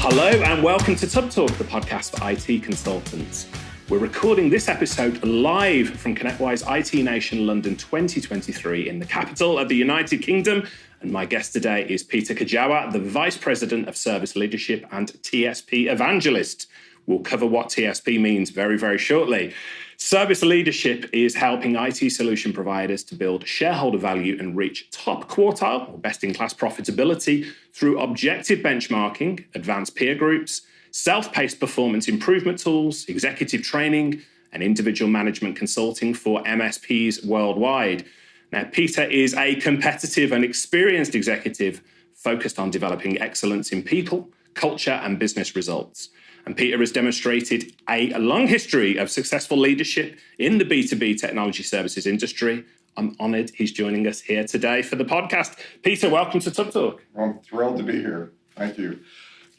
Hello and welcome to Tub Talk, the podcast for IT consultants. We're recording this episode live from ConnectWise IT Nation London 2023 in the capital of the United Kingdom. And my guest today is Peter Kujawa, the Vice President of Service Leadership and TSP Evangelist. We'll cover what TSP means very, very shortly. Service leadership is helping IT solution providers to build shareholder value and reach top quartile or best-in-class profitability through objective benchmarking, advanced peer groups, self-paced performance improvement tools, executive training, and individual management consulting for MSPs worldwide. Now, Peter is a competitive and experienced executive focused on developing excellence in people, culture, and business results. And Peter has demonstrated a long history of successful leadership in the B2B technology services industry. I'm honoured he's joining us here today for the podcast. Peter, welcome to Tub Talk. I'm thrilled to be here. Thank you.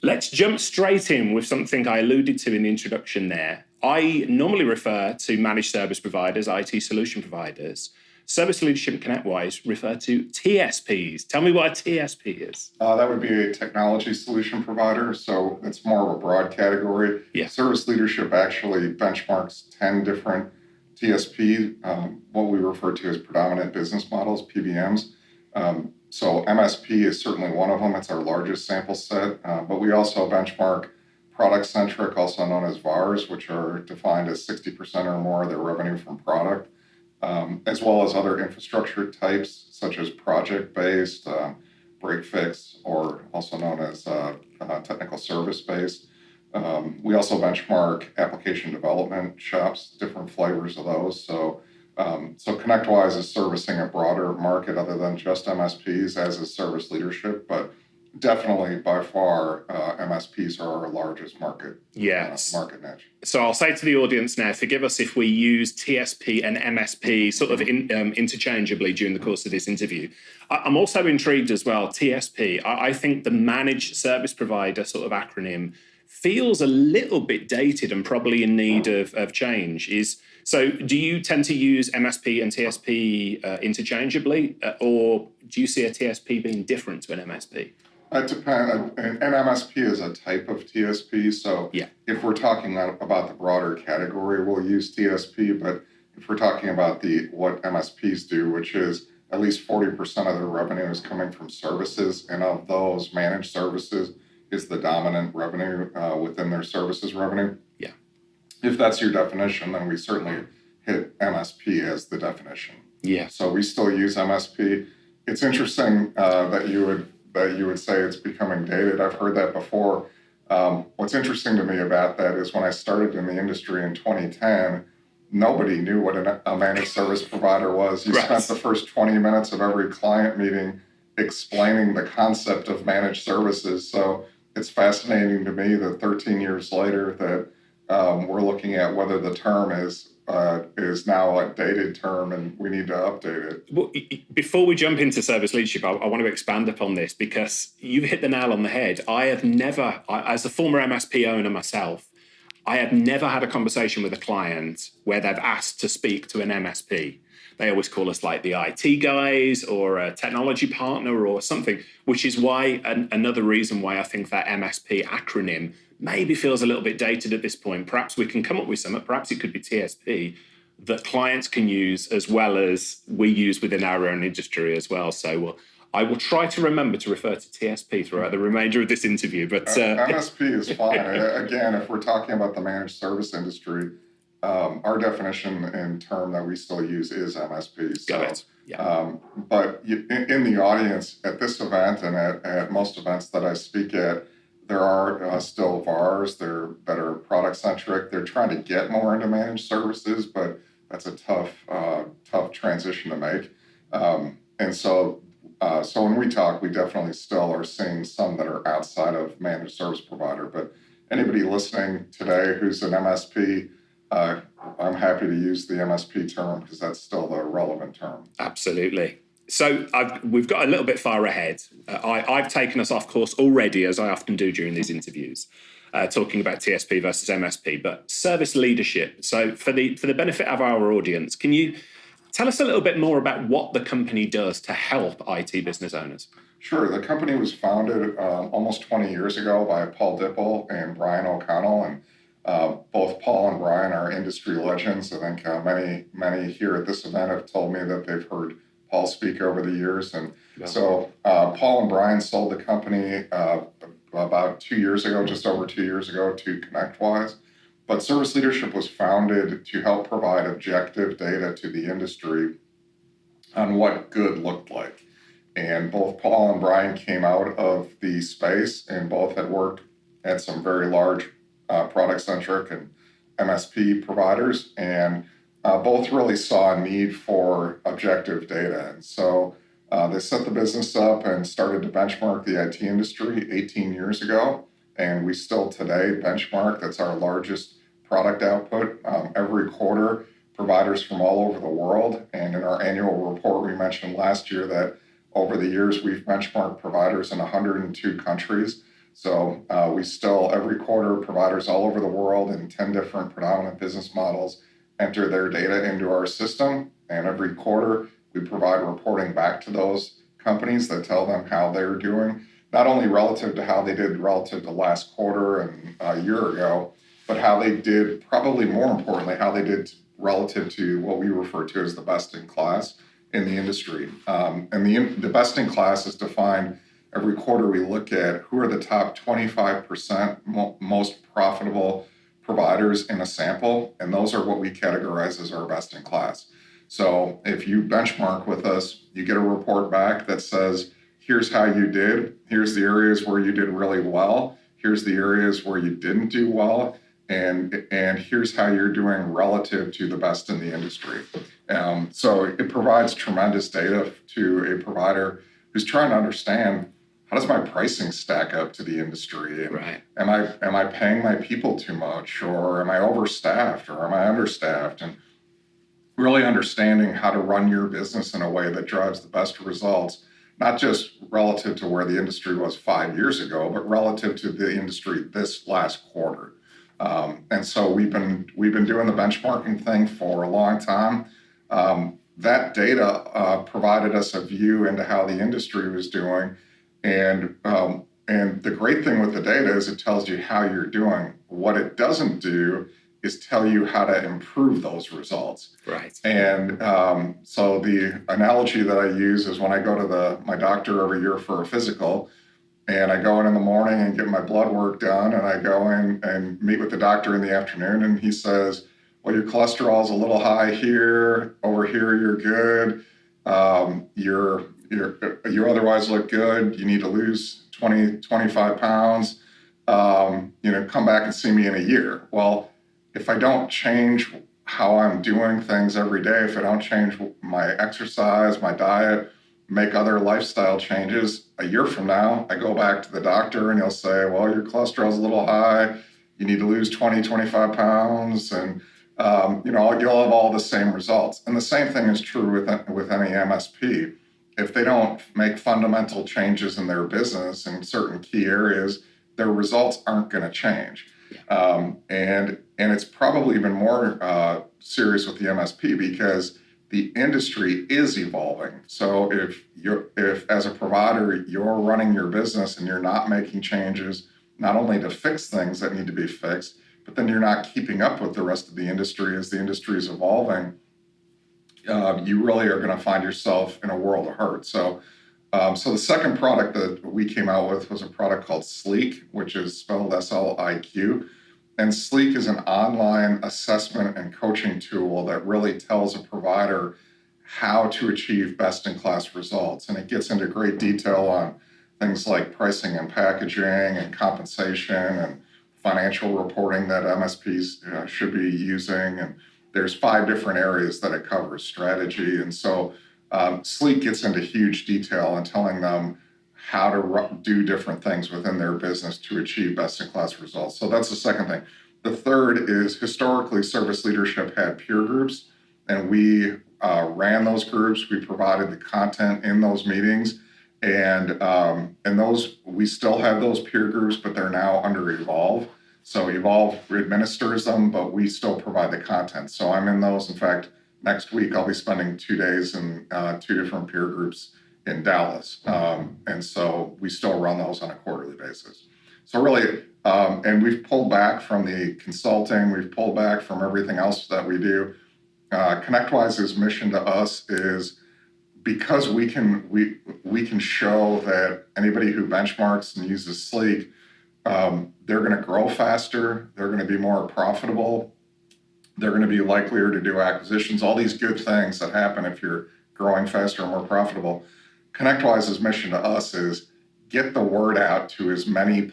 Let's jump straight in with something I alluded to in the introduction there. I normally refer to managed service providers, IT solution providers. Service Leadership ConnectWise refer to TSPs. Tell me what a TSP is. That would be a technology solution provider, so it's more of a broad category. Yeah. Service Leadership actually benchmarks 10 different TSP, what we refer to as predominant business models, PBMs. So MSP is certainly one of them. It's our largest sample set, but we also benchmark product-centric, also known as VARs, which are defined as 60% or more of their revenue from product. As well as other infrastructure types, such as project-based, break-fix, or also known as technical service-based. We also benchmark application development shops, different flavors of those. So ConnectWise is servicing a broader market other than just MSPs, as is Service Leadership, but definitely by far MSPs are our largest market. Yes. Market niche. So I'll say to the audience now, forgive us if we use TSP and MSP sort of interchangeably during the course of this interview. I'm also intrigued as well, TSP. I think the managed service provider sort of acronym feels a little bit dated and probably in need of change. So do you tend to use MSP and TSP interchangeably, or do you see a TSP being different to an MSP? It depends. An MSP is a type of TSP. So if we're talking about the broader category, we'll use TSP. But if we're talking about what MSPs do, which is at least 40% of their revenue is coming from services, and of those, managed services is the dominant revenue within their services revenue. Yeah. If that's your definition, then we certainly hit MSP as the definition. Yeah. So we still use MSP. It's interesting that you would say it's becoming dated. I've heard that before. What's interesting to me about that is when I started in the industry in 2010, nobody knew what a managed service provider was. You spent the first 20 minutes of every client meeting explaining the concept of managed services. So it's fascinating to me that 13 years later that we're looking at whether the term is now a dated term and we need to update it. Well, before we jump into service leadership, I want to expand upon this because you've hit the nail on the head. I have never, as a former MSP owner myself, I have never had a conversation with a client where they've asked to speak to an MSP. They always call us like the IT guys or a technology partner or something, which is why another reason why I think that MSP acronym maybe feels a little bit dated at this point. Perhaps we can come up with something, perhaps it could be TSP, that clients can use as well as we use within our own industry as well. So I will try to remember to refer to TSP throughout the remainder of this interview. But MSP is fine. Again, if we're talking about the managed service industry, our definition and term that we still use is MSP. So, got it. Yeah. But in the audience at this event and at most events that I speak at, there are still VARs that are product-centric. They're trying to get more into managed services, but that's a tough transition to make. And so when we talk, we definitely still are seeing some that are outside of managed service provider. But anybody listening today who's an MSP, I'm happy to use the MSP term because that's still the relevant term. Absolutely. So we've got a little bit far ahead. I've taken us off course already, as I often do during these interviews, talking about TSP versus MSP, but service leadership. So for the benefit of our audience, can you tell us a little bit more about what the company does to help IT business owners? Sure. The company was founded almost 20 years ago by Paul Dipple and Brian O'Connell, and both Paul and Brian are industry legends. I think many here at this event have told me that they've heard Paul speak over the years. And so Paul and Brian sold the company about 2 years ago, just over 2 years ago, to ConnectWise. But Service Leadership was founded to help provide objective data to the industry on what good looked like. And both Paul and Brian came out of the space, and both had worked at some very large product-centric and MSP providers, and both really saw a need for objective data. And so they set the business up and started to benchmark the IT industry 18 years ago, and we still today benchmark. That's our largest product output. Every quarter, providers from all over the world, and in our annual report, we mentioned last year that over the years, we've benchmarked providers in 102 countries. So we still, every quarter, providers all over the world in 10 different predominant business models enter their data into our system. And every quarter, we provide reporting back to those companies that tell them how they're doing, not only relative to how they did relative to last quarter and a year ago, but how they did, probably more importantly, how they did relative to what we refer to as the best in class in the industry. And the best in class is defined every quarter. We look at who are the top 25% most profitable providers in a sample, and those are what we categorize as our best in class. So if you benchmark with us, you get a report back that says, here's how you did, here's the areas where you did really well, here's the areas where you didn't do well, and here's how you're doing relative to the best in the industry. So it provides tremendous data to a provider who's trying to understand, how does my pricing stack up to the industry? And right. Am I paying my people too much, or am I overstaffed, or am I understaffed? And really understanding how to run your business in a way that drives the best results, not just relative to where the industry was 5 years ago, but relative to the industry this last quarter. And so we've been doing the benchmarking thing for a long time. That data provided us a view into how the industry was doing, and the great thing with the data is it tells you how you're doing. What it doesn't do is tell you how to improve those results. Right. And so the analogy that I use is when I go to my doctor every year for a physical, and I go in the morning and get my blood work done, and I go in and meet with the doctor in the afternoon, and he says, well, your cholesterol is a little high here, over here you're good, you otherwise look good, you need to lose 25 pounds, come back and see me in a year. Well, if I don't change how I'm doing things every day, if I don't change my exercise, my diet, make other lifestyle changes, a year from now, I go back to the doctor and he'll say, well, your cholesterol is a little high, you need to lose 25 pounds, and you'll have all the same results. And the same thing is true with any MSP. If they don't make fundamental changes in their business in certain key areas, their results aren't going to change. And it's probably even more serious with the MSP because the industry is evolving. So if as a provider, you're running your business and you're not making changes, not only to fix things that need to be fixed, but then you're not keeping up with the rest of the industry as the industry is evolving, you really are going to find yourself in a world of hurt. So the second product that we came out with was a product called Sleek, which is spelled SLIQ. And Sleek is an online assessment and coaching tool that really tells a provider how to achieve best-in-class results. And it gets into great detail on things like pricing and packaging and compensation and financial reporting that MSPs should be using. And there's 5 different areas that it covers, strategy. And so Sleek gets into huge detail in telling them how to do different things within their business to achieve best-in-class results. So that's the second thing. The third is historically Service Leadership had peer groups, and we ran those groups. We provided the content in those meetings, and those we still have those peer groups, but they're now under Evolve. So Evolve administers them, but we still provide the content. So I'm in those. In fact, next week I'll be spending 2 days in 2 different peer groups in Dallas. And so we still run those on a quarterly basis. So really, and we've pulled back from the consulting, we've pulled back from everything else that we do. ConnectWise's mission to us is, because we can show that anybody who benchmarks and uses Sleek, they're going to grow faster, they're going to be more profitable, they're going to be likelier to do acquisitions, all these good things that happen if you're growing faster and more profitable. ConnectWise's mission to us is get the word out to as many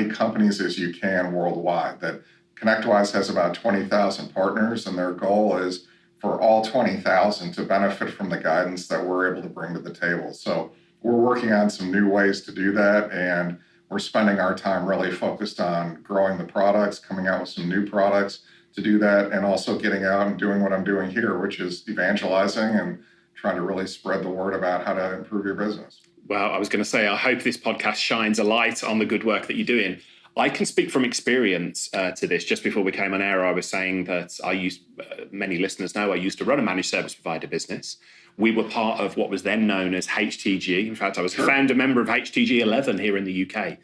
companies as you can worldwide. That ConnectWise has about 20,000 partners, and their goal is for all 20,000 to benefit from the guidance that we're able to bring to the table. So we're working on some new ways to do that, and we're spending our time really focused on growing the products, coming out with some new products to do that, and also getting out and doing what I'm doing here, which is evangelizing and trying to really spread the word about how to improve your business. Well, I was going to say, I hope this podcast shines a light on the good work that you're doing. I can speak from experience to this. Just before we came on air, I was saying that many listeners know, I used to run a managed service provider business. We were part of what was then known as HTG. In fact, I was a founder member of HTG 11 here in the UK,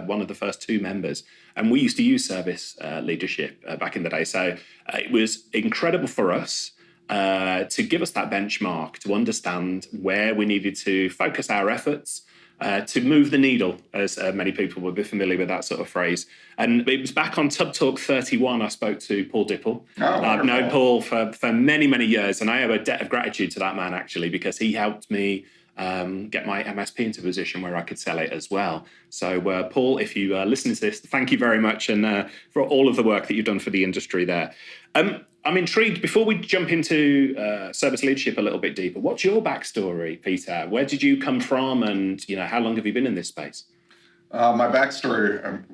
one of the first two members. And we used to use service leadership back in the day. So it was incredible for us to give us that benchmark, to understand where we needed to focus our efforts, to move the needle, as many people would be familiar with that sort of phrase. And it was back on Tub Talk 31, I spoke to Paul Dipple. I've known Paul for many, many years, and I owe a debt of gratitude to that man, actually, because he helped me get my MSP into a position where I could sell it as well. So, Paul, if you listen to this, thank you very much, and for all of the work that you've done for the industry there. I'm intrigued, before we jump into service leadership a little bit deeper, what's your backstory, Peter? Where did you come from, and how long have you been in this space? My backstory, I'm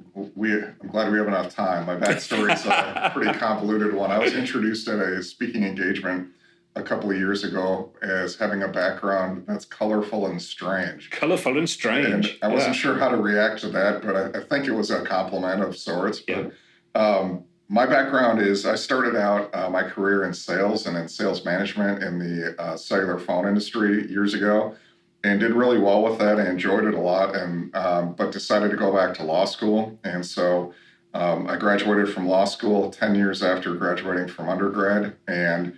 glad we have enough time. My backstory is a pretty convoluted one. I was introduced at a speaking engagement a couple of years ago as having a background that's colorful and strange. Colorful and strange. And I wasn't sure how to react to that, but I think it was a compliment of sorts. Yeah. But my background is, I started out my career in sales and in sales management in the cellular phone industry years ago, and did really well with that. I enjoyed it a lot, and but decided to go back to law school. And so I graduated from law school 10 years after graduating from undergrad, and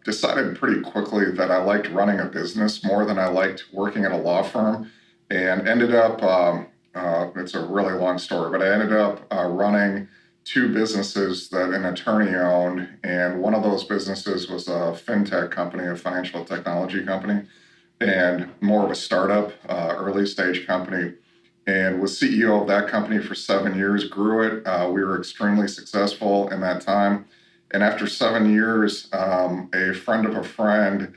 decided pretty quickly that I liked running a business more than I liked working at a law firm, and ended up, it's a really long story, but I ended up running two businesses that an attorney owned, and one of those businesses was a fintech company, a financial technology company, and more of a startup, early stage company, and was CEO of that company for 7 years, grew it. We were extremely successful in that time. And after 7 years, a friend of a friend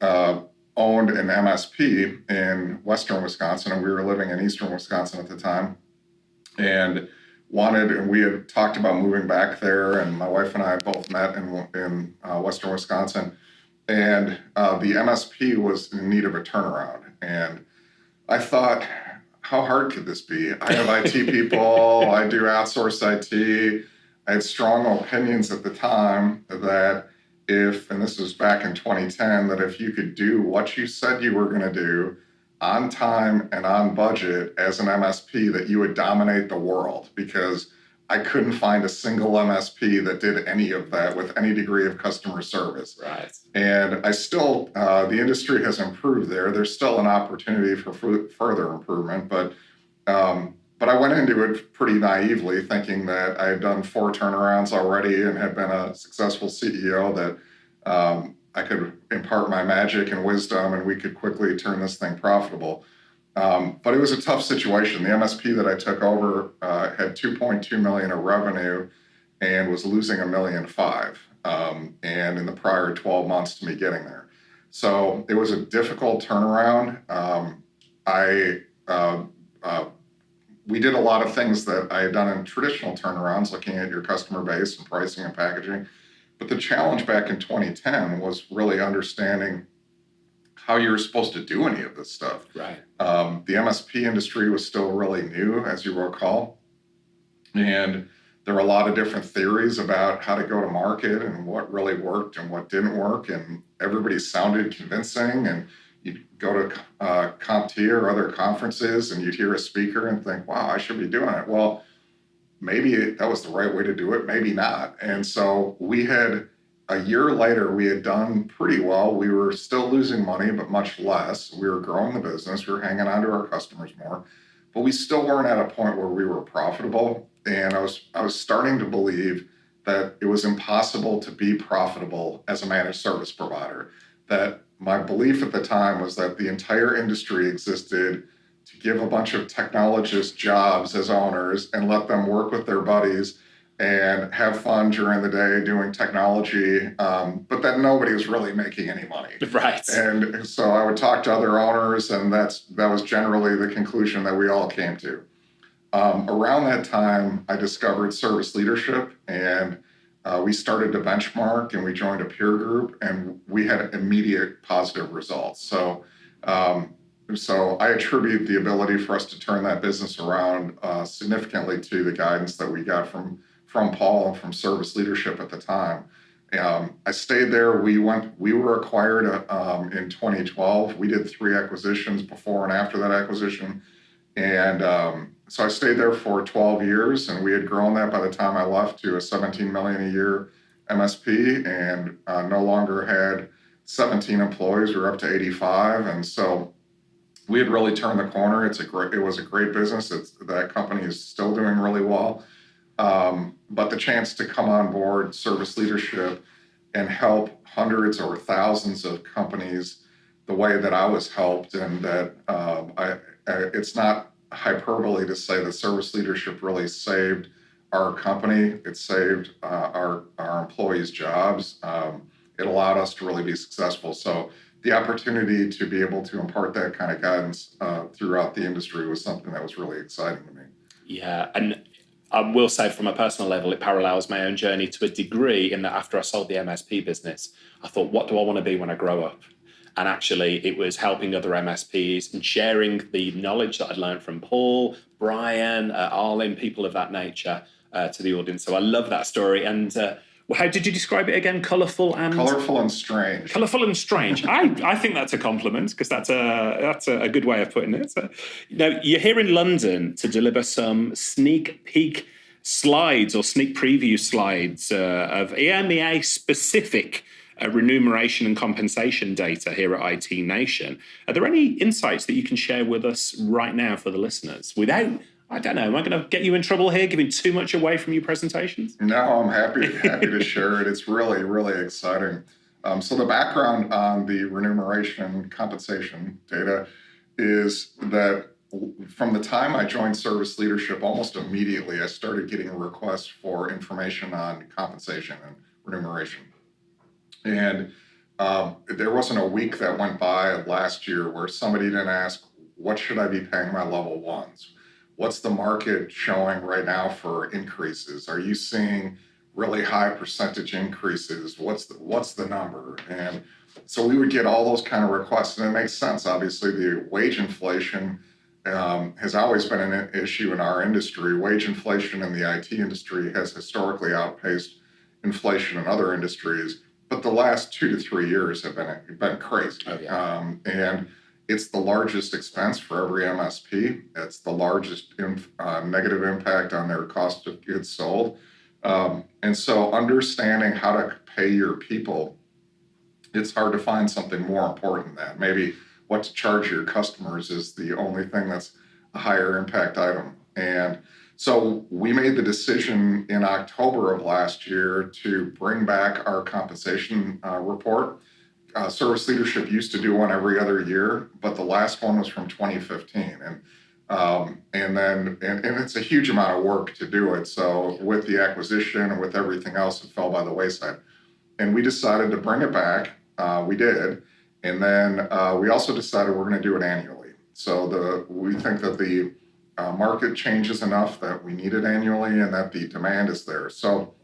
owned an MSP in Western Wisconsin, and we were living in Eastern Wisconsin at the time, and we had talked about moving back there, and my wife and I both met in Western Wisconsin, and the MSP was in need of a turnaround. And I thought, how hard could this be? I have IT people, I do outsource IT. I had strong opinions at the time that and this was back in 2010, that if you could do what you said you were going to do on time and on budget as an MSP, that you would dominate the world, because I couldn't find a single MSP that did any of that with any degree of customer service. Right. And I still, the industry has improved there. There's still an opportunity for further improvement, but I went into it pretty naively, thinking that I had done 4 turnarounds already and had been a successful CEO, that I could impart my magic and wisdom and we could quickly turn this thing profitable. But it was a tough situation. The MSP that I took over had $2.2 million of revenue and was losing $1.5 million, and in the prior 12 months to me getting there. So it was a difficult turnaround. We did a lot of things that I had done in traditional turnarounds, looking at your customer base and pricing and packaging. But the challenge back in 2010 was really understanding how you're supposed to do any of this stuff. Right. The MSP industry was still really new, as you recall. And there were a lot of different theories about how to go to market and what really worked and what didn't work. And everybody sounded convincing. And you'd go to CompTIA or other conferences and you'd hear a speaker and think, wow, I should be doing it. Well, maybe that was the right way to do it, maybe not. And so a year later, we had done pretty well. We were still losing money, but much less. We were growing the business. We were hanging on to our customers more, but we still weren't at a point where we were profitable. And I was starting to believe that it was impossible to be profitable as a managed service provider. That my belief at the time was that the entire industry existed to give a bunch of technologists jobs as owners and let them work with their buddies and have fun during the day doing technology, but then nobody was really making any money. Right. And so I would talk to other owners, and that was generally the conclusion that we all came to. Around that time, I discovered service leadership, and we started to benchmark, and we joined a peer group, and we had immediate positive results. So I attribute the ability for us to turn that business around significantly to the guidance that we got from Paul and from service leadership at the time. I stayed there. We were acquired in 2012. We did 3 acquisitions before and after that acquisition. And so I stayed there for 12 years, and we had grown that by the time I left to a $17 million a year MSP, and no longer had 17 employees. We were up to 85. And so we had really turned the corner. It was a great business. That company is still doing really well. But the chance to come on board service leadership and help hundreds or thousands of companies the way that I was helped, and that it's not hyperbole to say that service leadership really saved our company. It saved our employees' jobs. It allowed us to really be successful. So the opportunity to be able to impart that kind of guidance throughout the industry was something that was really exciting to me. Yeah, and I will say from a personal level, it parallels my own journey to a degree, in that after I sold the MSP business, I thought, what do I want to be when I grow up? And actually, it was helping other MSPs and sharing the knowledge that I'd learned from Paul, Brian, Arlen, people of that nature to the audience. So I love that story. And how did you describe it again? Colourful and strange. Colourful and strange. I think that's a compliment, because that's a good way of putting it. So, you're here in London to deliver some sneak peek slides or sneak preview slides of EMEA specific remuneration and compensation data here at IT Nation. Are there any insights that you can share with us right now for the listeners without, I don't know, am I going to get you in trouble here giving too much away from your presentations? No, I'm happy to share it. It's really, really exciting. So the background on the remuneration compensation data is that from the time I joined service leadership, almost immediately I started getting requests for information on compensation and remuneration. And there wasn't a week that went by last year where somebody didn't ask, what should I be paying my level ones? What's the market showing right now for increases? Are you seeing really high percentage increases? What's the number? And so we would get all those kind of requests, and it makes sense. Obviously, the wage inflation has always been an issue in our industry. Wage inflation in the IT industry has historically outpaced inflation in other industries, but the last 2 to 3 years have been crazy. Oh, yeah. And it's the largest expense for every MSP. It's the largest negative impact on their cost of goods sold. And so understanding how to pay your people, it's hard to find something more important than that. Maybe what to charge your customers is the only thing that's a higher impact item. And so we made the decision in October of last year to bring back our compensation report. Service leadership used to do one every other year, but the last one was from 2015. And it's a huge amount of work to do it. So with the acquisition and with everything else, it fell by the wayside. And we decided to bring it back. We did. And then we also decided we're going to do it annually. So we think that the market changes enough that we need it annually and that the demand is there. So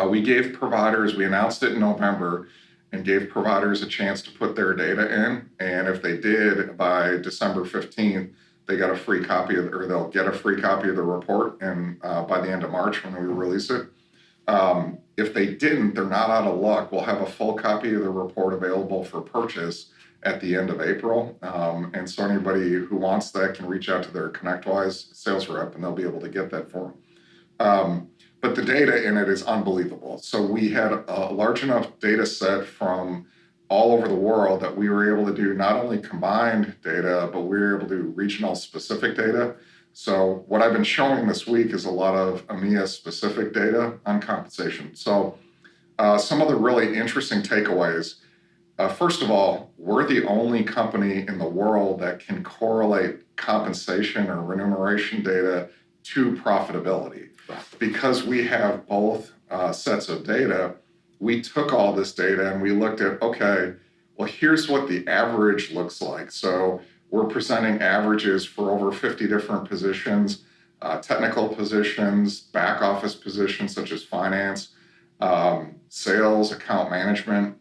we gave providers, we announced it in November, and gave providers a chance to put their data in. And if they did, by December 15th, they got a free copy they'll get a free copy of the report, and by the end of March when we release it. If they didn't, they're not out of luck. We'll have a full copy of the report available for purchase at the end of April. And so anybody who wants that can reach out to their ConnectWise sales rep, and they'll be able to get that for them. But the data in it is unbelievable. So we had a large enough data set from all over the world that we were able to do not only combined data, but we were able to do regional specific data. So what I've been showing this week is a lot of EMEA specific data on compensation. So some of the really interesting takeaways. First of all, we're the only company in the world that can correlate compensation or remuneration data to profitability. Right. Because we have both sets of data, we took all this data and we looked at, okay, well, here's what the average looks like. So we're presenting averages for over 50 different positions, technical positions, back office positions such as finance, sales, account management.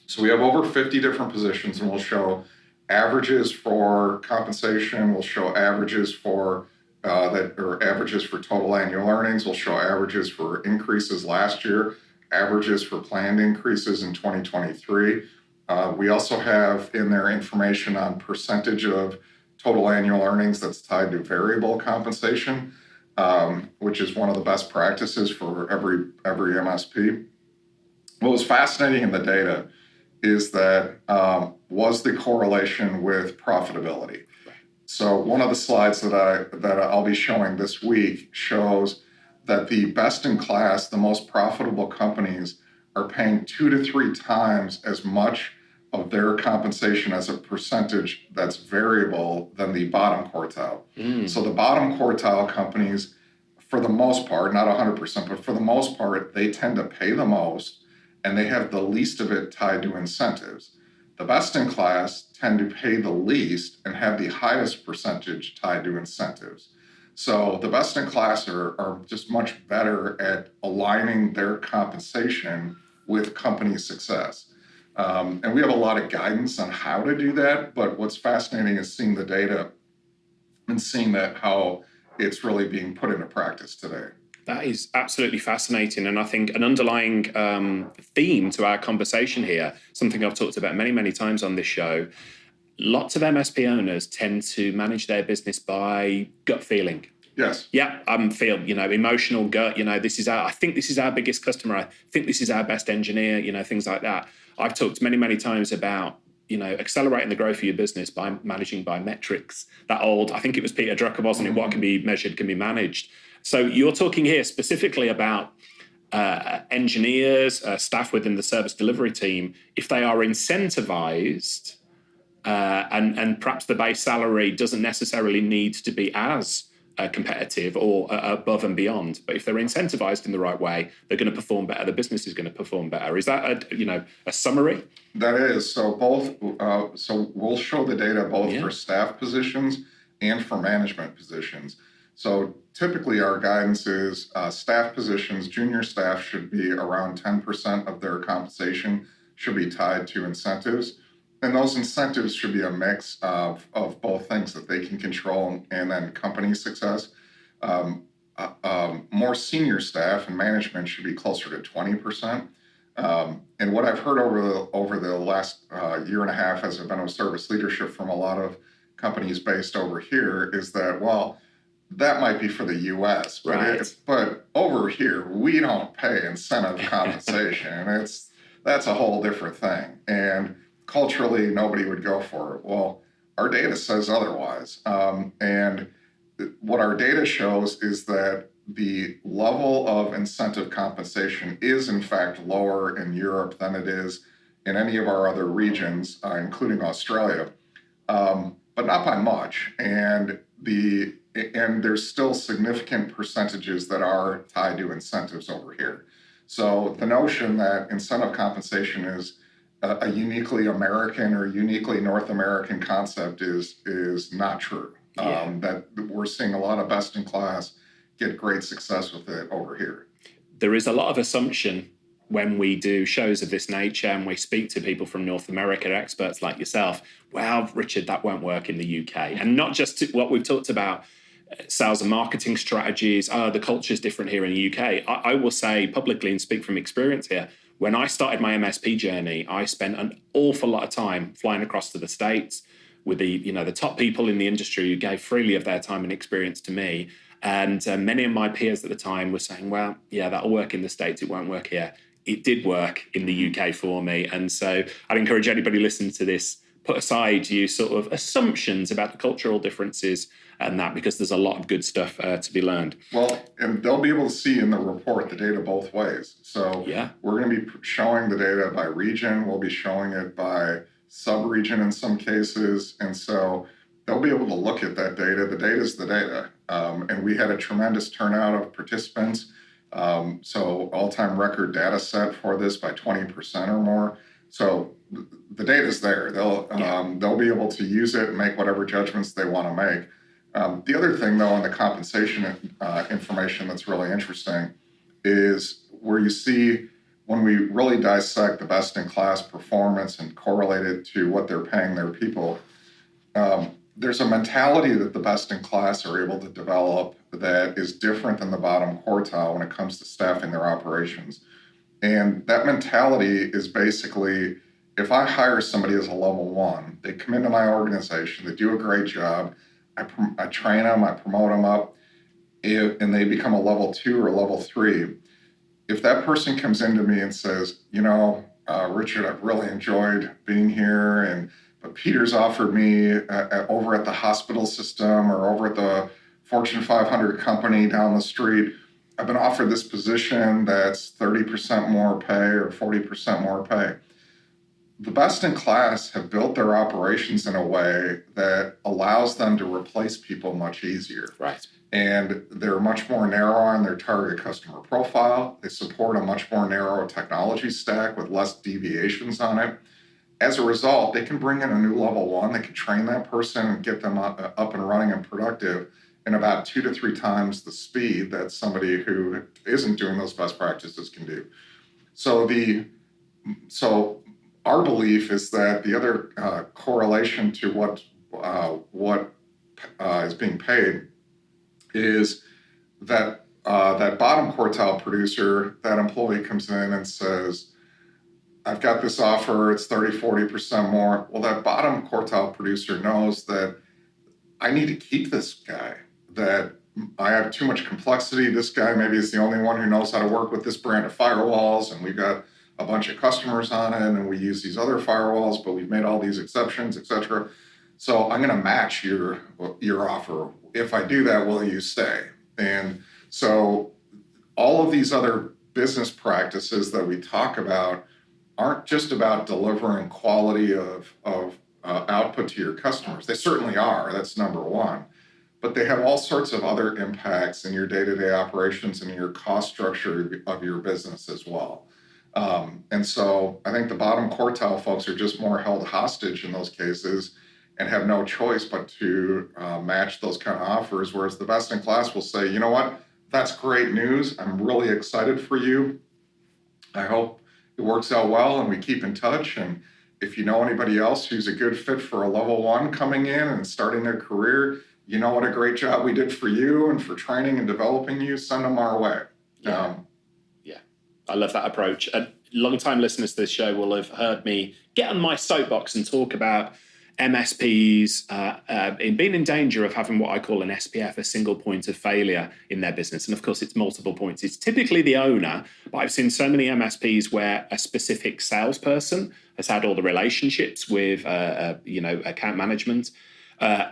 So we have over 50 different positions, and we'll show averages for compensation. We'll show averages for averages for total annual earnings. We'll show averages for increases last year, averages for planned increases in 2023. We also have in there information on percentage of total annual earnings that's tied to variable compensation, which is one of the best practices for every MSP. What was fascinating in the data is that was the correlation with profitability. So one of the slides that I'll be showing this week shows that the best in class, the most profitable companies are paying 2 to 3 times as much of their compensation as a percentage that's variable than the bottom quartile. So the bottom quartile companies, for the most part, not 100%, but for the most part, they tend to pay the most and they have the least of it tied to incentives. The best in class tend to pay the least and have the highest percentage tied to incentives. So the best in class are just much better at aligning their compensation with company success. And we have a lot of guidance on how to do that, but what's fascinating is seeing the data and seeing that how it's really being put into practice today. That is absolutely fascinating. And I think an underlying theme to our conversation here, something I've talked about many, many times on this show, lots of MSP owners tend to manage their business by gut feeling. Yes. Yeah, emotional gut, I think this is our biggest customer. I think this is our best engineer, things like that. I've talked many, many times about, accelerating the growth of your business by managing by metrics. That old, I think it was Peter Drucker, wasn't it? What can be measured can be managed. So you're talking here specifically about engineers, staff within the service delivery team, if they are incentivized, and perhaps the base salary doesn't necessarily need to be as competitive or above and beyond. But if they're incentivized in the right way, they're going to perform better. The business is going to perform better. Is that a summary? That is. So both. So we'll show the data both for staff positions and for management positions. So typically our guidance is staff positions, junior staff should be around 10% of their compensation should be tied to incentives. And those incentives should be a mix of both things that they can control and then company success. More senior staff and management should be closer to 20%. And what I've heard over the last year and a half as I've been with service leadership from a lot of companies based over here is that, well, that might be for the U.S., but over here, we don't pay incentive compensation. That's a whole different thing. And culturally, nobody would go for it. Well, our data says otherwise. And what our data shows is that the level of incentive compensation is, in fact, lower in Europe than it is in any of our other regions, including Australia, but not by much. And there's still significant percentages that are tied to incentives over here. So the notion that incentive compensation is a uniquely American or uniquely North American concept is not true. That we're seeing a lot of best in class get great success with it over here. There is a lot of assumption when we do shows of this nature and we speak to people from North America, experts like yourself. Well, Richard, that won't work in the UK. And not just what we've talked about, sales and marketing strategies, the culture is different here in the UK. I will say publicly and speak from experience here, when I started my MSP journey, I spent an awful lot of time flying across to the States with the top people in the industry who gave freely of their time and experience to me. And many of my peers at the time were saying, well, yeah, that'll work in the States, it won't work here. It did work in the UK for me. And so I'd encourage anybody listening to this, put aside your sort of assumptions about the cultural differences and that, because there's a lot of good stuff to be learned. Well, and they'll be able to see in the report the data both ways. So we're going to be showing the data by region. We'll be showing it by sub-region in some cases. And so they'll be able to look at that data. The data is the data. And we had a tremendous turnout of participants. So all-time record data set for this by 20% or more. So the data is there. They'll be able to use it and make whatever judgments they want to make. The other thing, though, on the compensation information that's really interesting is where you see when we really dissect the best-in-class performance and correlate it to what they're paying their people, there's a mentality that the best-in-class are able to develop that is different than the bottom quartile when it comes to staffing their operations. And that mentality is basically, if I hire somebody as a level 1, they come into my organization, they do a great job, I train them, I promote them up, and they become a level 2 or level 3. If that person comes into me and says, Richard, I've really enjoyed being here, but Peter's offered me over at the hospital system or over at the Fortune 500 company down the street, I've been offered this position that's 30% more pay or 40% more pay. The best in class have built their operations in a way that allows them to replace people much easier. Right. And they're much more narrow on their target customer profile. They support a much more narrow technology stack with less deviations on it. As a result, they can bring in a new level 1. They can train that person and get them up and running and productive in about 2 to 3 times the speed that somebody who isn't doing those best practices can do. So our belief is that the other correlation to what is being paid is that that bottom quartile producer, that employee comes in and says, I've got this offer, it's 30, 40% more. Well, that bottom quartile producer knows that I need to keep this guy, that I have too much complexity. This guy maybe is the only one who knows how to work with this brand of firewalls, and we've got a bunch of customers on it, and we use these other firewalls, but we've made all these exceptions, et cetera. So I'm going to match your offer. If I do that, will you stay? And so all of these other business practices that we talk about aren't just about delivering quality of output to your customers. They certainly are. That's number one. But they have all sorts of other impacts in your day-to-day operations and your cost structure of your business as well. And so I think the bottom quartile folks are just more held hostage in those cases and have no choice but to match those kind of offers, whereas the best in class will say, you know what, that's great news. I'm really excited for you. I hope it works out well and we keep in touch. And if you know anybody else who's a good fit for a level 1 coming in and starting their career, you know what a great job we did for you and for training and developing you, send them our way. Yeah. I love that approach. Long-time listeners to this show will have heard me get on my soapbox and talk about MSPs in being in danger of having what I call an SPF, a single point of failure in their business. And of course, it's multiple points. It's typically the owner, but I've seen so many MSPs where a specific salesperson has had all the relationships with, account management,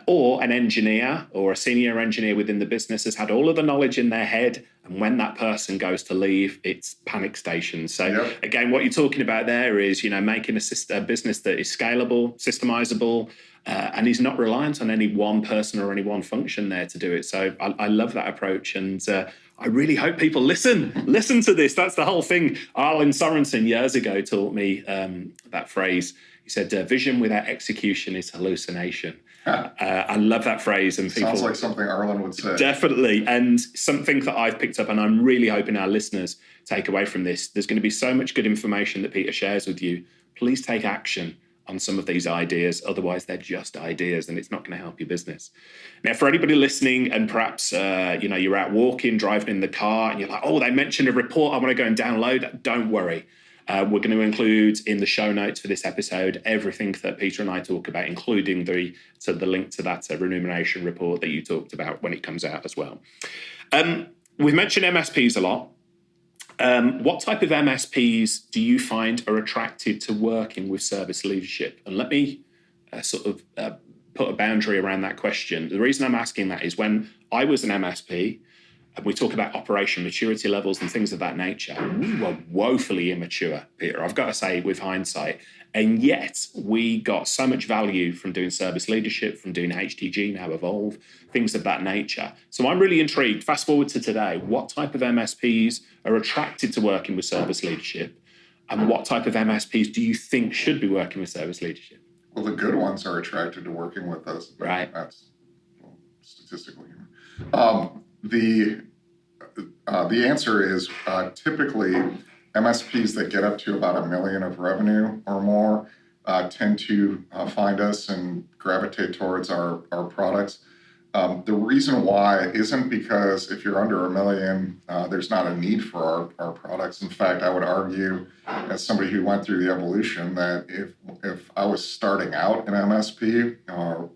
or an engineer or a senior engineer within the business has had all of the knowledge in their head. And when that person goes to leave, it's panic station. So Again, what you're talking about there is, making a business that is scalable, systemizable, and is not reliant on any one person or any one function there to do it. So I love that approach. And I really hope people listen to this. That's the whole thing. Arlen Sorensen years ago taught me that phrase. He said, vision without execution is hallucination. I love that phrase. And people, sounds like something Arlen would say. Definitely. And something that I've picked up, and I'm really hoping our listeners take away from this, there's going to be so much good information that Peter shares with you. Please take action on some of these ideas. Otherwise, they're just ideas and it's not going to help your business. Now, for anybody listening and perhaps, you're out walking, driving in the car and you're like, oh, they mentioned a report, I want to go and download. Don't worry. We're going to include in the show notes for this episode everything that Peter and I talk about, including the link to that remuneration report that you talked about when it comes out as well. We've mentioned MSPs a lot. What type of MSPs do you find are attracted to working with service leadership? And let me put a boundary around that question. The reason I'm asking that is when I was an MSP, and we talk about operation maturity levels and things of that nature, we were woefully immature, Peter, I've got to say, with hindsight. And yet we got so much value from doing service leadership, from doing HTG, now Evolve, things of that nature. So I'm really intrigued, fast forward to today, what type of MSPs are attracted to working with service leadership? And what type of MSPs do you think should be working with service leadership? Well, the good ones are attracted to working with us. Right. That's statistically. The answer is typically MSPs that get up to about $1 million of revenue or more tend to find us and gravitate towards our products. The reason why isn't because if you're under $1 million, there's not a need for our products. In fact, I would argue, as somebody who went through the evolution, that if I was starting out in MSP, or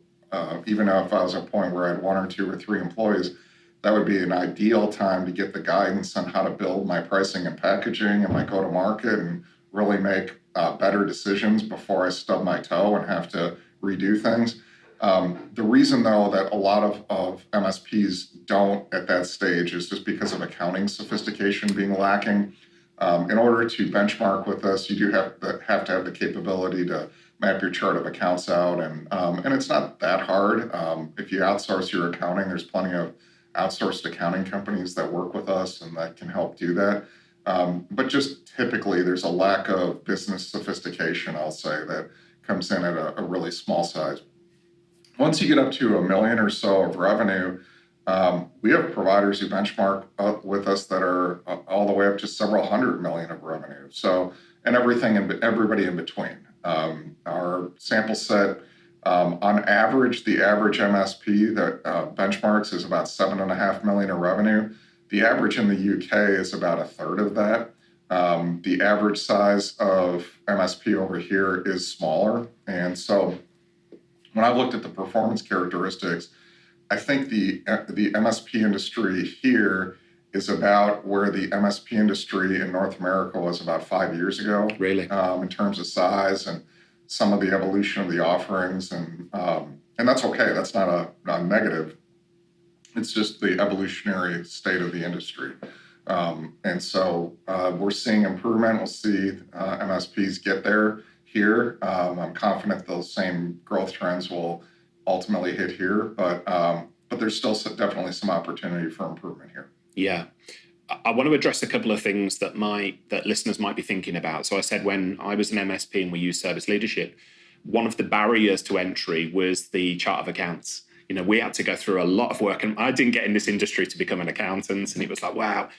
even if I was at a point where I had 1 or 2 or 3 employees, that would be an ideal time to get the guidance on how to build my pricing and packaging and my go-to-market and really make better decisions before I stub my toe and have to redo things. The reason, though, that a lot of MSPs don't at that stage is just because of accounting sophistication being lacking. In order to benchmark with us, you do have to have the capability to map your chart of accounts out, and it's not that hard. If you outsource your accounting, there's plenty of outsourced accounting companies that work with us and that can help do that. But just typically, there's a lack of business sophistication, I'll say, that comes in at a really small size. Once you get up to $1 million or so of revenue, we have providers who benchmark up with us that are all the way up to several hundred million of revenue. So, and everybody in between. Our sample set, on average, the average MSP that benchmarks is about $7.5 million of revenue. The average in the UK is about a third of that. The average size of MSP over here is smaller. And so when I looked at the performance characteristics, I think the MSP industry here is about where the MSP industry in North America was about 5 years ago. Really? In terms of size and some of the evolution of the offerings, and that's okay. That's not a negative. It's just the evolutionary state of the industry. And so we're seeing improvement. We'll see MSPs get there here. I'm confident those same growth trends will ultimately hit here, but there's still definitely some opportunity for improvement here. Yeah. I want to address a couple of things that listeners might be thinking about. So I said when I was an MSP and we used service leadership, one of the barriers to entry was the chart of accounts. You know, we had to go through a lot of work, and I didn't get in this industry to become an accountant, and it was like, wow.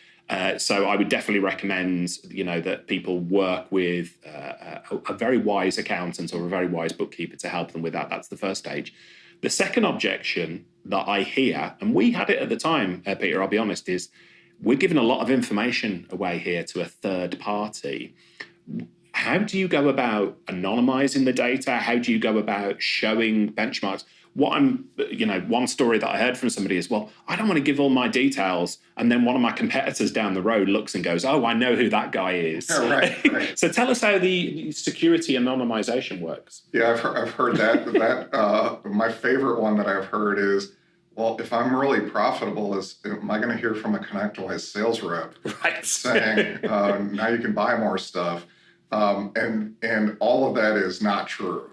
So I would definitely recommend, that people work with a very wise accountant or a very wise bookkeeper to help them with that. That's the first stage. The second objection that I hear, and we had it at the time, Peter, I'll be honest, is we're giving a lot of information away here to a third party. How do you go about anonymizing the data? How do you go about showing benchmarks? One story that I heard from somebody is, well, I don't want to give all my details. And then one of my competitors down the road looks and goes, oh, I know who that guy is. Yeah, right. So tell us how the security anonymization works. Yeah, I've heard that. My favorite one that I've heard is, well, if I'm really profitable, am I going to hear from a ConnectWise sales rep saying, now you can buy more stuff? And all of that is not true.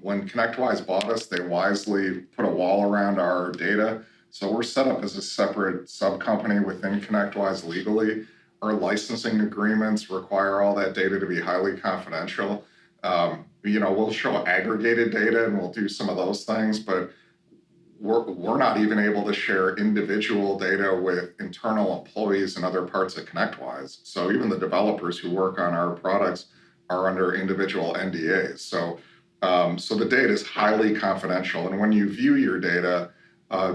When ConnectWise bought us, they wisely put a wall around our data. So we're set up as a separate sub-company within ConnectWise legally. Our licensing agreements require all that data to be highly confidential. We'll show aggregated data and we'll do some of those things, but we're not even able to share individual data with internal employees in other parts of ConnectWise. So even the developers who work on our products are under individual NDAs. So the data is highly confidential. And when you view your data,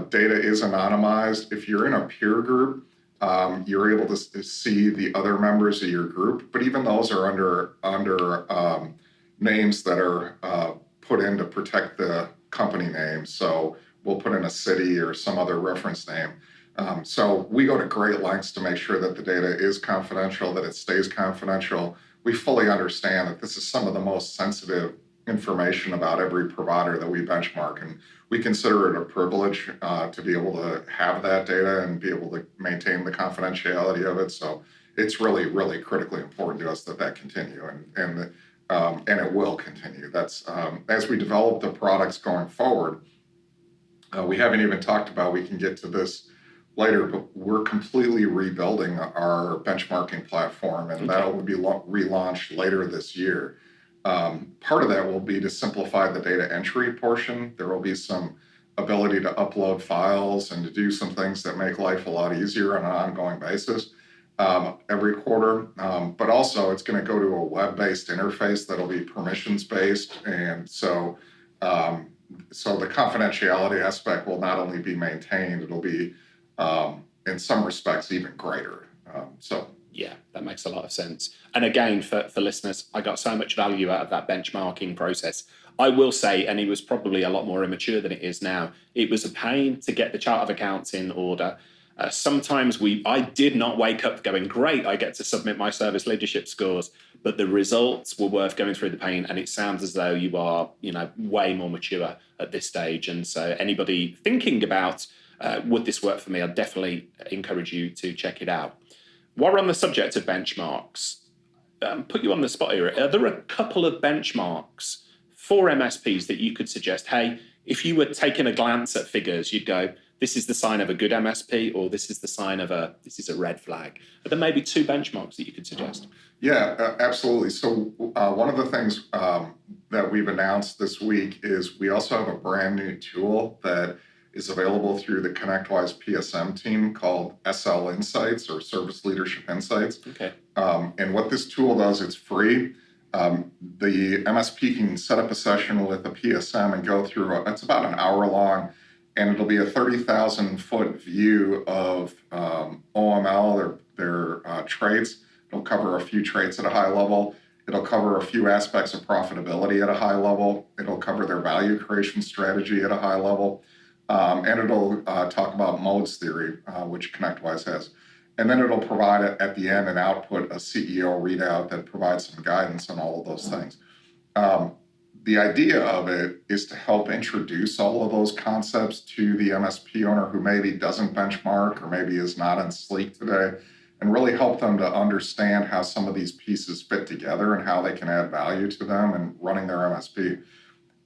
data is anonymized. If you're in a peer group, You're able to see the other members of your group, but even those are under names that are put in to protect the company name. So we'll put in a city or some other reference name. So we go to great lengths to make sure that the data is confidential, that it stays confidential. We fully understand that this is some of the most sensitive information about every provider that we benchmark, and we consider it a privilege to be able to have that data and be able to maintain the confidentiality of it. So it's really, really critically important to us that continue, and it will continue. That's as we develop the products going forward. We haven't even talked about. We can get to this later, but we're completely rebuilding our benchmarking platform, and that will be relaunched later this year. Part of that will be to simplify the data entry portion. There will be some ability to upload files and to do some things that make life a lot easier on an ongoing basis every quarter. But also, it's going to go to a web-based interface that'll be permissions-based, and so the confidentiality aspect will not only be maintained, it'll be in some respects even greater. Yeah, that makes a lot of sense. And again, for listeners, I got so much value out of that benchmarking process. I will say, and it was probably a lot more immature than it is now, it was a pain to get the chart of accounts in order. Sometimes I did not wake up going, great, I get to submit my service leadership scores, but the results were worth going through the pain. And it sounds as though you are, way more mature at this stage. And so anybody thinking about, would this work for me? I'd definitely encourage you to check it out. While we're on the subject of benchmarks, put you on the spot here. Are there a couple of benchmarks for MSPs that you could suggest? Hey, if you were taking a glance at figures, you'd go, this is the sign of a good MSP, or this is the sign of this is a red flag. Are there maybe two benchmarks that you could suggest? Yeah, absolutely. So one of the things that we've announced this week is we also have a brand new tool that is available through the ConnectWise PSM team called SL Insights, or Service Leadership Insights. Okay. And what this tool does, it's free. The MSP can set up a session with a PSM and go through, it's about an hour long, and it'll be a 30,000-foot view of OML, their traits. It'll cover a few traits at a high level. It'll cover a few aspects of profitability at a high level. It'll cover their value creation strategy at a high level. And it'll talk about modes theory, which ConnectWise has. And then it'll provide at the end an output, a CEO readout that provides some guidance on all of those things. The idea of it is to help introduce all of those concepts to the MSP owner who maybe doesn't benchmark or maybe is not in Sleek today, and really help them to understand how some of these pieces fit together and how they can add value to them in running their MSP.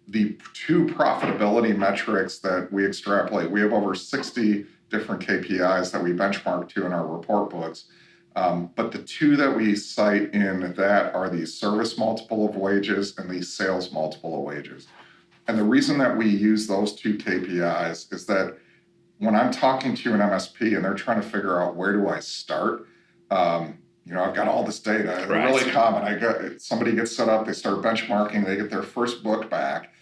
The two profitability metrics that we extrapolate, we have over 60 different KPIs that we benchmark to in our report books. But the two that we cite in that are the service multiple of wages and the sales multiple of wages. And the reason that we use those two KPIs is that when I'm talking to an MSP and they're trying to figure out where do I start, I've got all this data. Right. It's really common. Somebody gets set up, they start benchmarking, they get their first book back,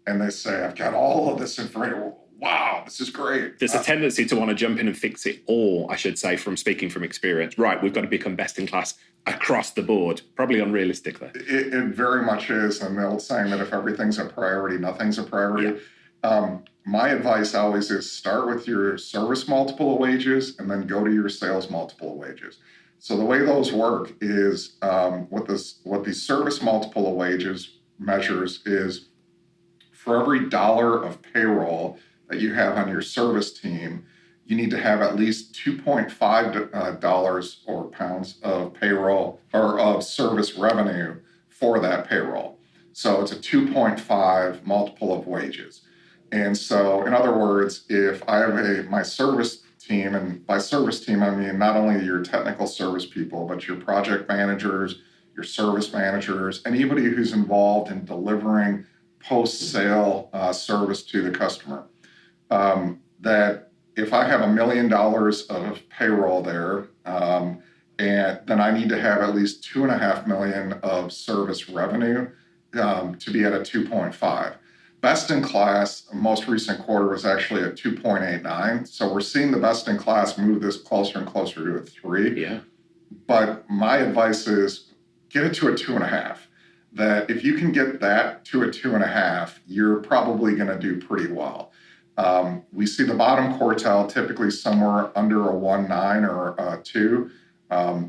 and they say, I've got all of this information. Wow, this is great. There's a tendency to want to jump in and fix it all, I should say, from speaking from experience. Right, we've got to become best in class across the board. Probably unrealistic there. It very much is. And the old saying that if everything's a priority, nothing's a priority. Yeah. My advice always is start with your service multiple of wages and then go to your sales multiple of wages. So the way those work is what the service multiple of wages measures is for every dollar of payroll that you have on your service team, you need to have at least $2.5 or pounds of payroll or of service revenue for that payroll. So it's a 2.5 multiple of wages. And so, in other words, if I have my service team, and by service team, I mean not only your technical service people, but your project managers, your service managers, anybody who's involved in delivering post-sale service to the customer. That if I have $1 million of payroll there, and then I need to have at least $2.5 million of service revenue to be at a 2.5. Best in class, most recent quarter was actually at 2.89. So we're seeing the best in class move this closer and closer to a 3. Yeah. But my advice is get it to a 2.5. That if you can get that to a 2.5, you're probably going to do pretty well. We see the bottom quartile typically somewhere under a 1.9 or a 2.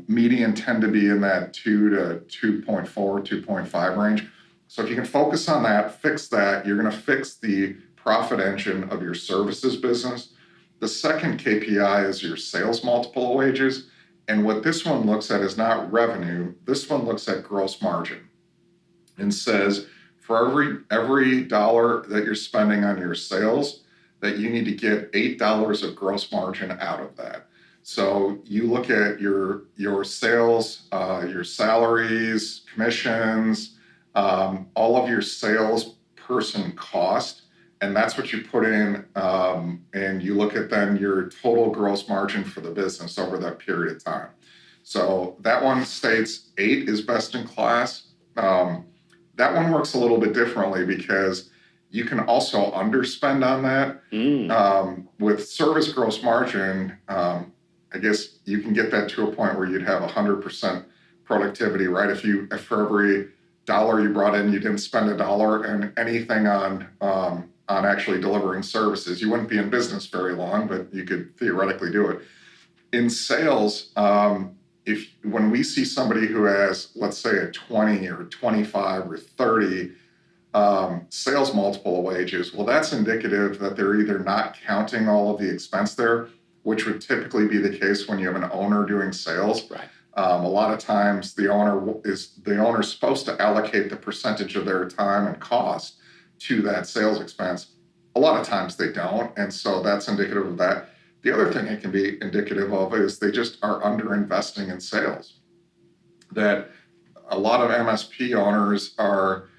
Median tend to be in that 2 to 2.4, 2.5 range. So if you can focus on that, fix that, you're going to fix the profit engine of your services business. The second KPI is your sales multiple of wages. And what this one looks at is not revenue. This one looks at gross margin and says for every dollar that you're spending on your sales, that you need to get $8 of gross margin out of that. So you look at your sales, your salaries, commissions, all of your salesperson cost, and that's what you put in, and you look at then your total gross margin for the business over that period of time. So that one states 8 is best in class. That one works a little bit differently because you can also underspend on that. With service gross margin, I guess you can get that to a point where you'd have 100% productivity, right? If for every dollar you brought in, you didn't spend $1 and anything on actually delivering services, you wouldn't be in business very long, but you could theoretically do it. In sales, when we see somebody who has, let's say, a 20 or 25 or 30 sales multiple of wages, well, that's indicative that they're either not counting all of the expense there, which would typically be the case when you have an owner doing sales. Right. A lot of times the owner is supposed to allocate the percentage of their time and cost to that sales expense. A lot of times they don't, and so that's indicative of that. The other thing it can be indicative of is they just are under-investing in sales. That a lot of MSP owners are,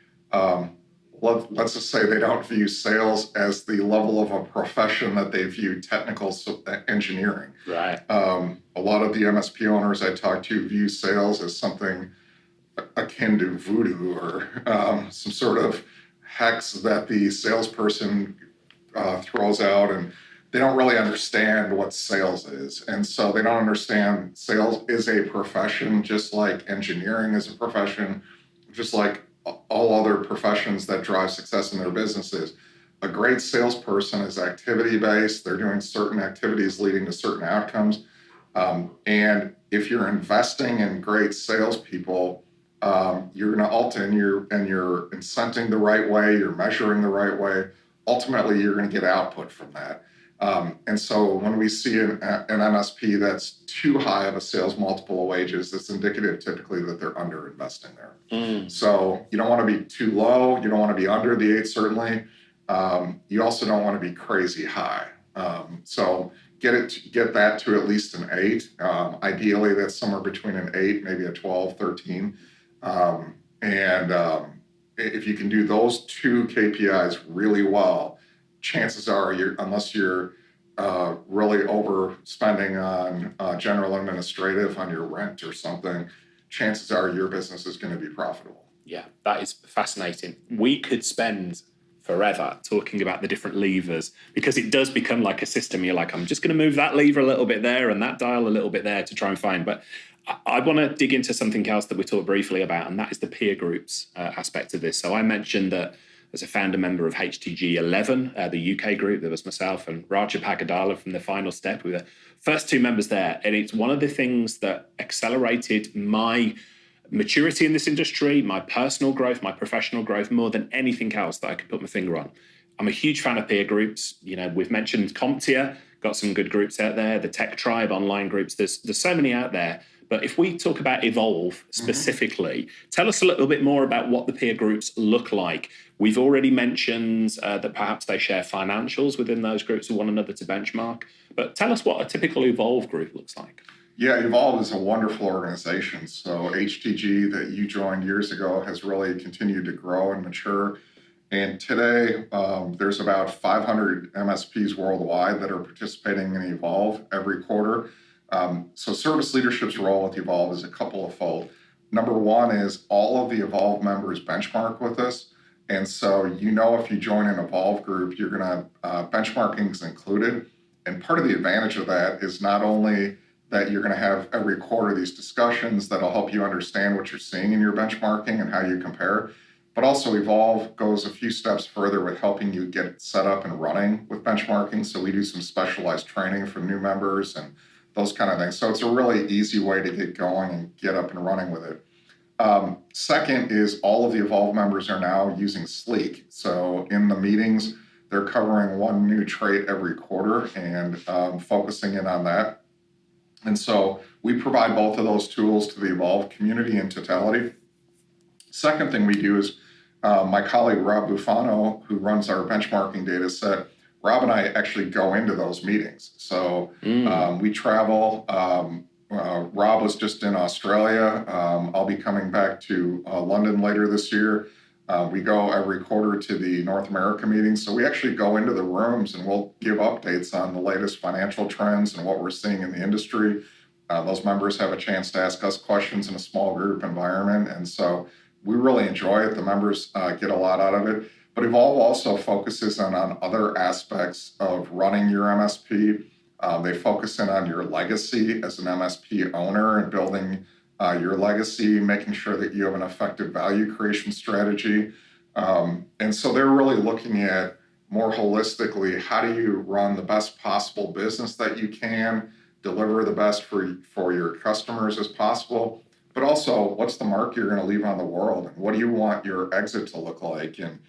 let's just say they don't view sales as the level of a profession that they view technical engineering. Right. A lot of the MSP owners I talk to view sales as something akin to voodoo or some sort of hex that the salesperson throws out, and they don't really understand what sales is. And so they don't understand sales is a profession, just like engineering is a profession, just like all other professions that drive success in their businesses. A great salesperson is activity-based. They're doing certain activities leading to certain outcomes. And if you're investing in great salespeople, you're going to you're incenting the right way, you're measuring the right way. Ultimately, you're going to get output from that. And so when we see an MSP that's too high of a sales multiple of wages, it's indicative typically that they're under-investing there. So you don't want to be too low. You don't want to be under the 8, certainly. You also don't want to be crazy high. So get that to at least an 8. Ideally, that's somewhere between an 8, maybe a 12, 13. If you can do those 2 KPIs really well, chances are, unless you're really overspending on general administrative, on your rent or something, chances are your business is going to be profitable. Yeah, that is fascinating. We could spend forever talking about the different levers because it does become like a system. You're like, I'm just going to move that lever a little bit there and that dial a little bit there to try and find. But I want to dig into something else that we talked briefly about, and that is the peer groups aspect of this. So I mentioned that as a founder member of HTG 11, the UK group, there was myself and Raja Pagadala from the final step. We were the first 2 members there. And it's one of the things that accelerated my maturity in this industry, my personal growth, my professional growth, more than anything else that I could put my finger on. I'm a huge fan of peer groups. You know, we've mentioned CompTIA, got some good groups out there, the Tech Tribe online groups. There's so many out there. But if we talk about Evolve specifically, tell us a little bit more about what the peer groups look like. We've already mentioned that perhaps they share financials within those groups with one another to benchmark. But tell us what a typical Evolve group looks like. Yeah, Evolve is a wonderful organization. So HTG that you joined years ago has really continued to grow and mature. And today, there's about 500 MSPs worldwide that are participating in Evolve every quarter. So service leadership's role with Evolve is a couple of fold. Number one is all of the Evolve members benchmark with us. And so, if you join an Evolve group, you're going to, benchmarking is included. And part of the advantage of that is not only that you're going to have every quarter these discussions that'll help you understand what you're seeing in your benchmarking and how you compare, but also Evolve goes a few steps further with helping you get set up and running with benchmarking. So we do some specialized training for new members and those kind of things. So it's a really easy way to get going and get up and running with it. Second is all of the Evolve members are now using Sleek. So in the meetings, they're covering one new trait every quarter and focusing in on that. And so we provide both of those tools to the Evolve community in totality. Second thing we do is my colleague Rob Bufano, who runs our benchmarking data set, Rob and I actually go into those meetings. So we travel. Rob was just in Australia. I'll be coming back to London later this year. We go every quarter to the North America meetings. So we actually go into the rooms and we'll give updates on the latest financial trends and what we're seeing in the industry. Those members have a chance to ask us questions in a small group environment. And so we really enjoy it. The members get a lot out of it. But Evolve also focuses on other aspects of running your MSP. They focus in on your legacy as an MSP owner and building your legacy, making sure that you have an effective value creation strategy. And so they're really looking at more holistically, how do you run the best possible business that you can, deliver the best for your customers as possible, but also what's the mark you're going to leave on the world and what do you want your exit to look like? And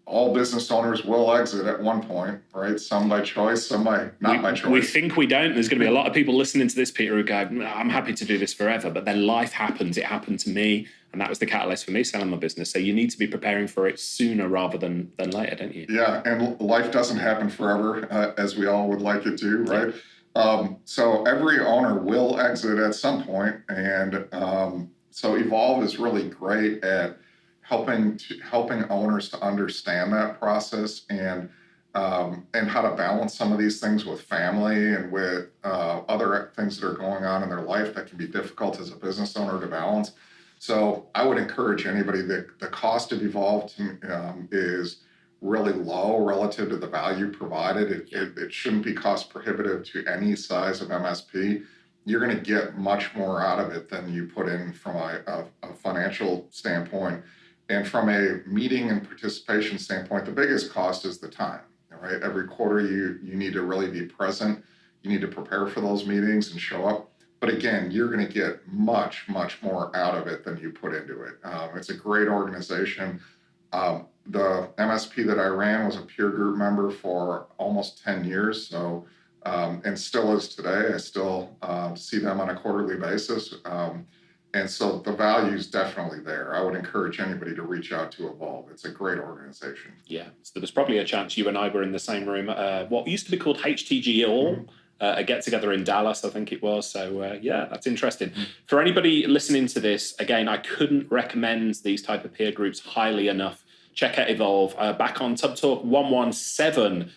all business owners will exit at one point, right? Some by choice, some by not by choice. We think we don't. There's going to be a lot of people listening to this, Peter, who go, I'm happy to do this forever, but then life happens. It happened to me, and that was the catalyst for me selling my business. So you need to be preparing for it sooner rather than later, don't you? Yeah, and life doesn't happen forever, as we all would like it to, right? So every owner will exit at some point, and so Evolve is really great at helping owners to understand that process and how to balance some of these things with family and with other things that are going on in their life that can be difficult as a business owner to balance. So I would encourage anybody that the cost of Evolve is really low relative to the value provided. It shouldn't be cost prohibitive to any size of MSP. You're going to get much more out of it than you put in from a financial standpoint. And from a meeting and participation standpoint, the biggest cost is the time, right? Every quarter, you need to really be present. You need to prepare for those meetings and show up. But again, you're going to get much, much more out of it than you put into it. It's a great organization. The MSP that I ran was a peer group member for almost 10 years, so and still is today. I still see them on a quarterly basis. And so the value is definitely there. I would encourage anybody to reach out to Evolve. It's a great organization. Yeah, so there's probably a chance you and I were in the same room at what used to be called HTG All, a get-together in Dallas, I think it was. So, yeah, that's interesting. For anybody listening to this, again, I couldn't recommend these type of peer groups highly enough. Check out Evolve. Back on Tub Talk 117,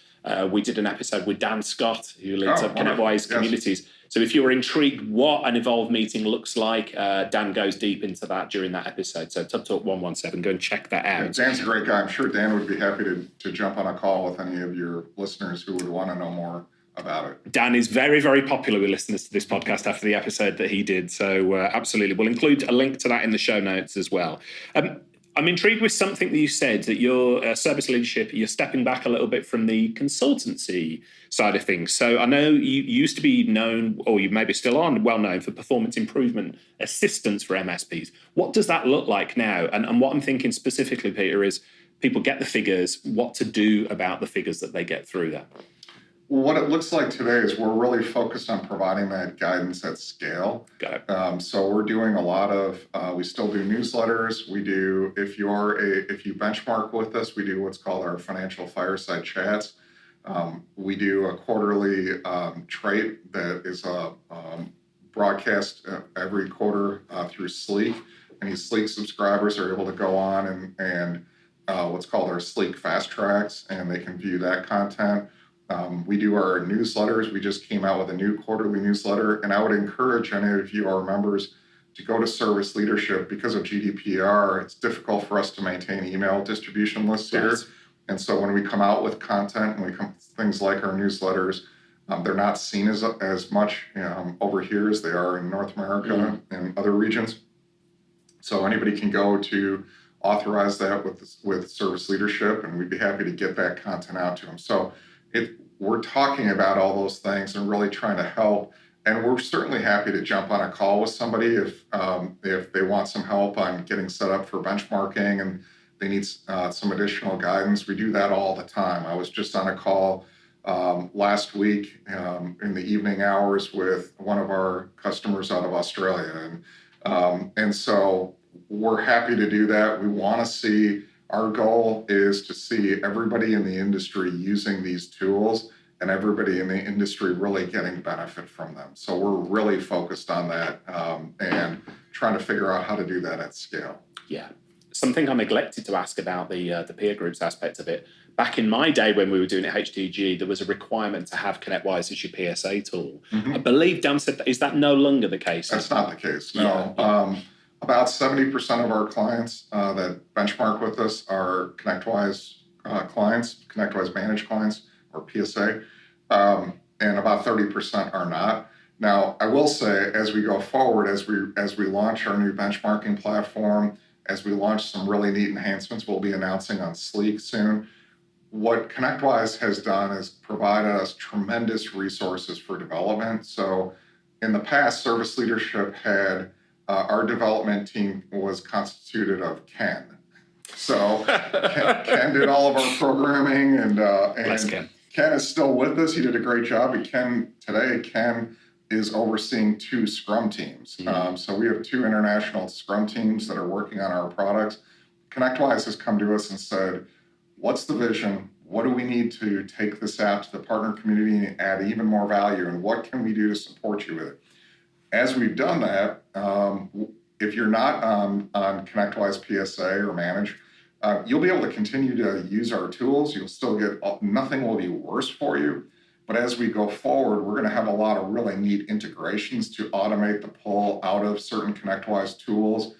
we did an episode with Dan Scott, who leads up ConnectWise communities. So if you're intrigued what an Evolve meeting looks like, Dan goes deep into that during that episode. So Tub Talk 117, go and check that out. Yeah, Dan's a great guy. I'm sure Dan would be happy to jump on a call with any of your listeners who would want to know more about it. Dan is very, very popular with listeners to this podcast after the episode that he did. So absolutely. We'll include a link to that in the show notes as well. I'm intrigued with something that you said, that your service leadership, you're stepping back a little bit from the consultancy side of things. So I know you used to be known, or you maybe still are well known for performance improvement assistance for MSPs. What does that look like now? And what I'm thinking specifically, Peter, is people get the figures, what to do about the figures that they get through that. Well, what it looks like today is we're really focused on providing that guidance at scale. Got it. So we're doing a lot of, we still do newsletters. We do, if you benchmark with us, we do what's called our financial fireside chats. We do a quarterly trait that is broadcast every quarter through Sleek. Any Sleek subscribers are able to go on and what's called our Sleek Fast Tracks, and they can view that content. We do our newsletters. We just came out with a new quarterly newsletter, and I would encourage any of you, our members, to go to service leadership because of GDPR. It's difficult for us to maintain email distribution lists here. And so when we come out with content and we come things like our newsletters, they're not seen as much over here as they are in North America and other regions. So anybody can go to authorize that with service leadership, and we'd be happy to get that content out to them. So we're talking about all those things and really trying to help. And we're certainly happy to jump on a call with somebody if they want some help on getting set up for benchmarking and they need some additional guidance. We do that all the time. I was just on a call last week in the evening hours with one of our customers out of Australia. And so we're happy to do that. We want to see, our goal is to see everybody in the industry using these tools and everybody in the industry really getting benefit from them. So we're really focused on that and trying to figure out how to do that at scale. Yeah. Something I neglected to ask about the peer groups aspect of it. Back in my day when we were doing it at HDG, there was a requirement to have ConnectWise as your PSA tool. I believe Dan said, is that no longer the case? That's not the case, no. Yeah. About 70% of our clients that benchmark with us are ConnectWise clients, ConnectWise managed clients, or PSA, and about 30% are not. Now, I will say, as we go forward, as we launch our new benchmarking platform, as we launch some really neat enhancements we'll be announcing on Sleek soon, what ConnectWise has done is provided us tremendous resources for development. So in the past, service leadership had, our development team was constituted of Ken. So Ken did all of our programming, and Ken is still with us. He did a great job. And Ken is overseeing 2 Scrum teams. So we have 2 international Scrum teams that are working on our products. ConnectWise has come to us and said, what's the vision? What do we need to take this out to the partner community and add even more value? And what can we do to support you with it? As we've done that, if you're not on ConnectWise PSA or Manage, you'll be able to continue to use our tools. You'll still get, nothing will be worse for you. But as we go forward, we're going to have a lot of really neat integrations to automate the pull out of certain ConnectWise tools,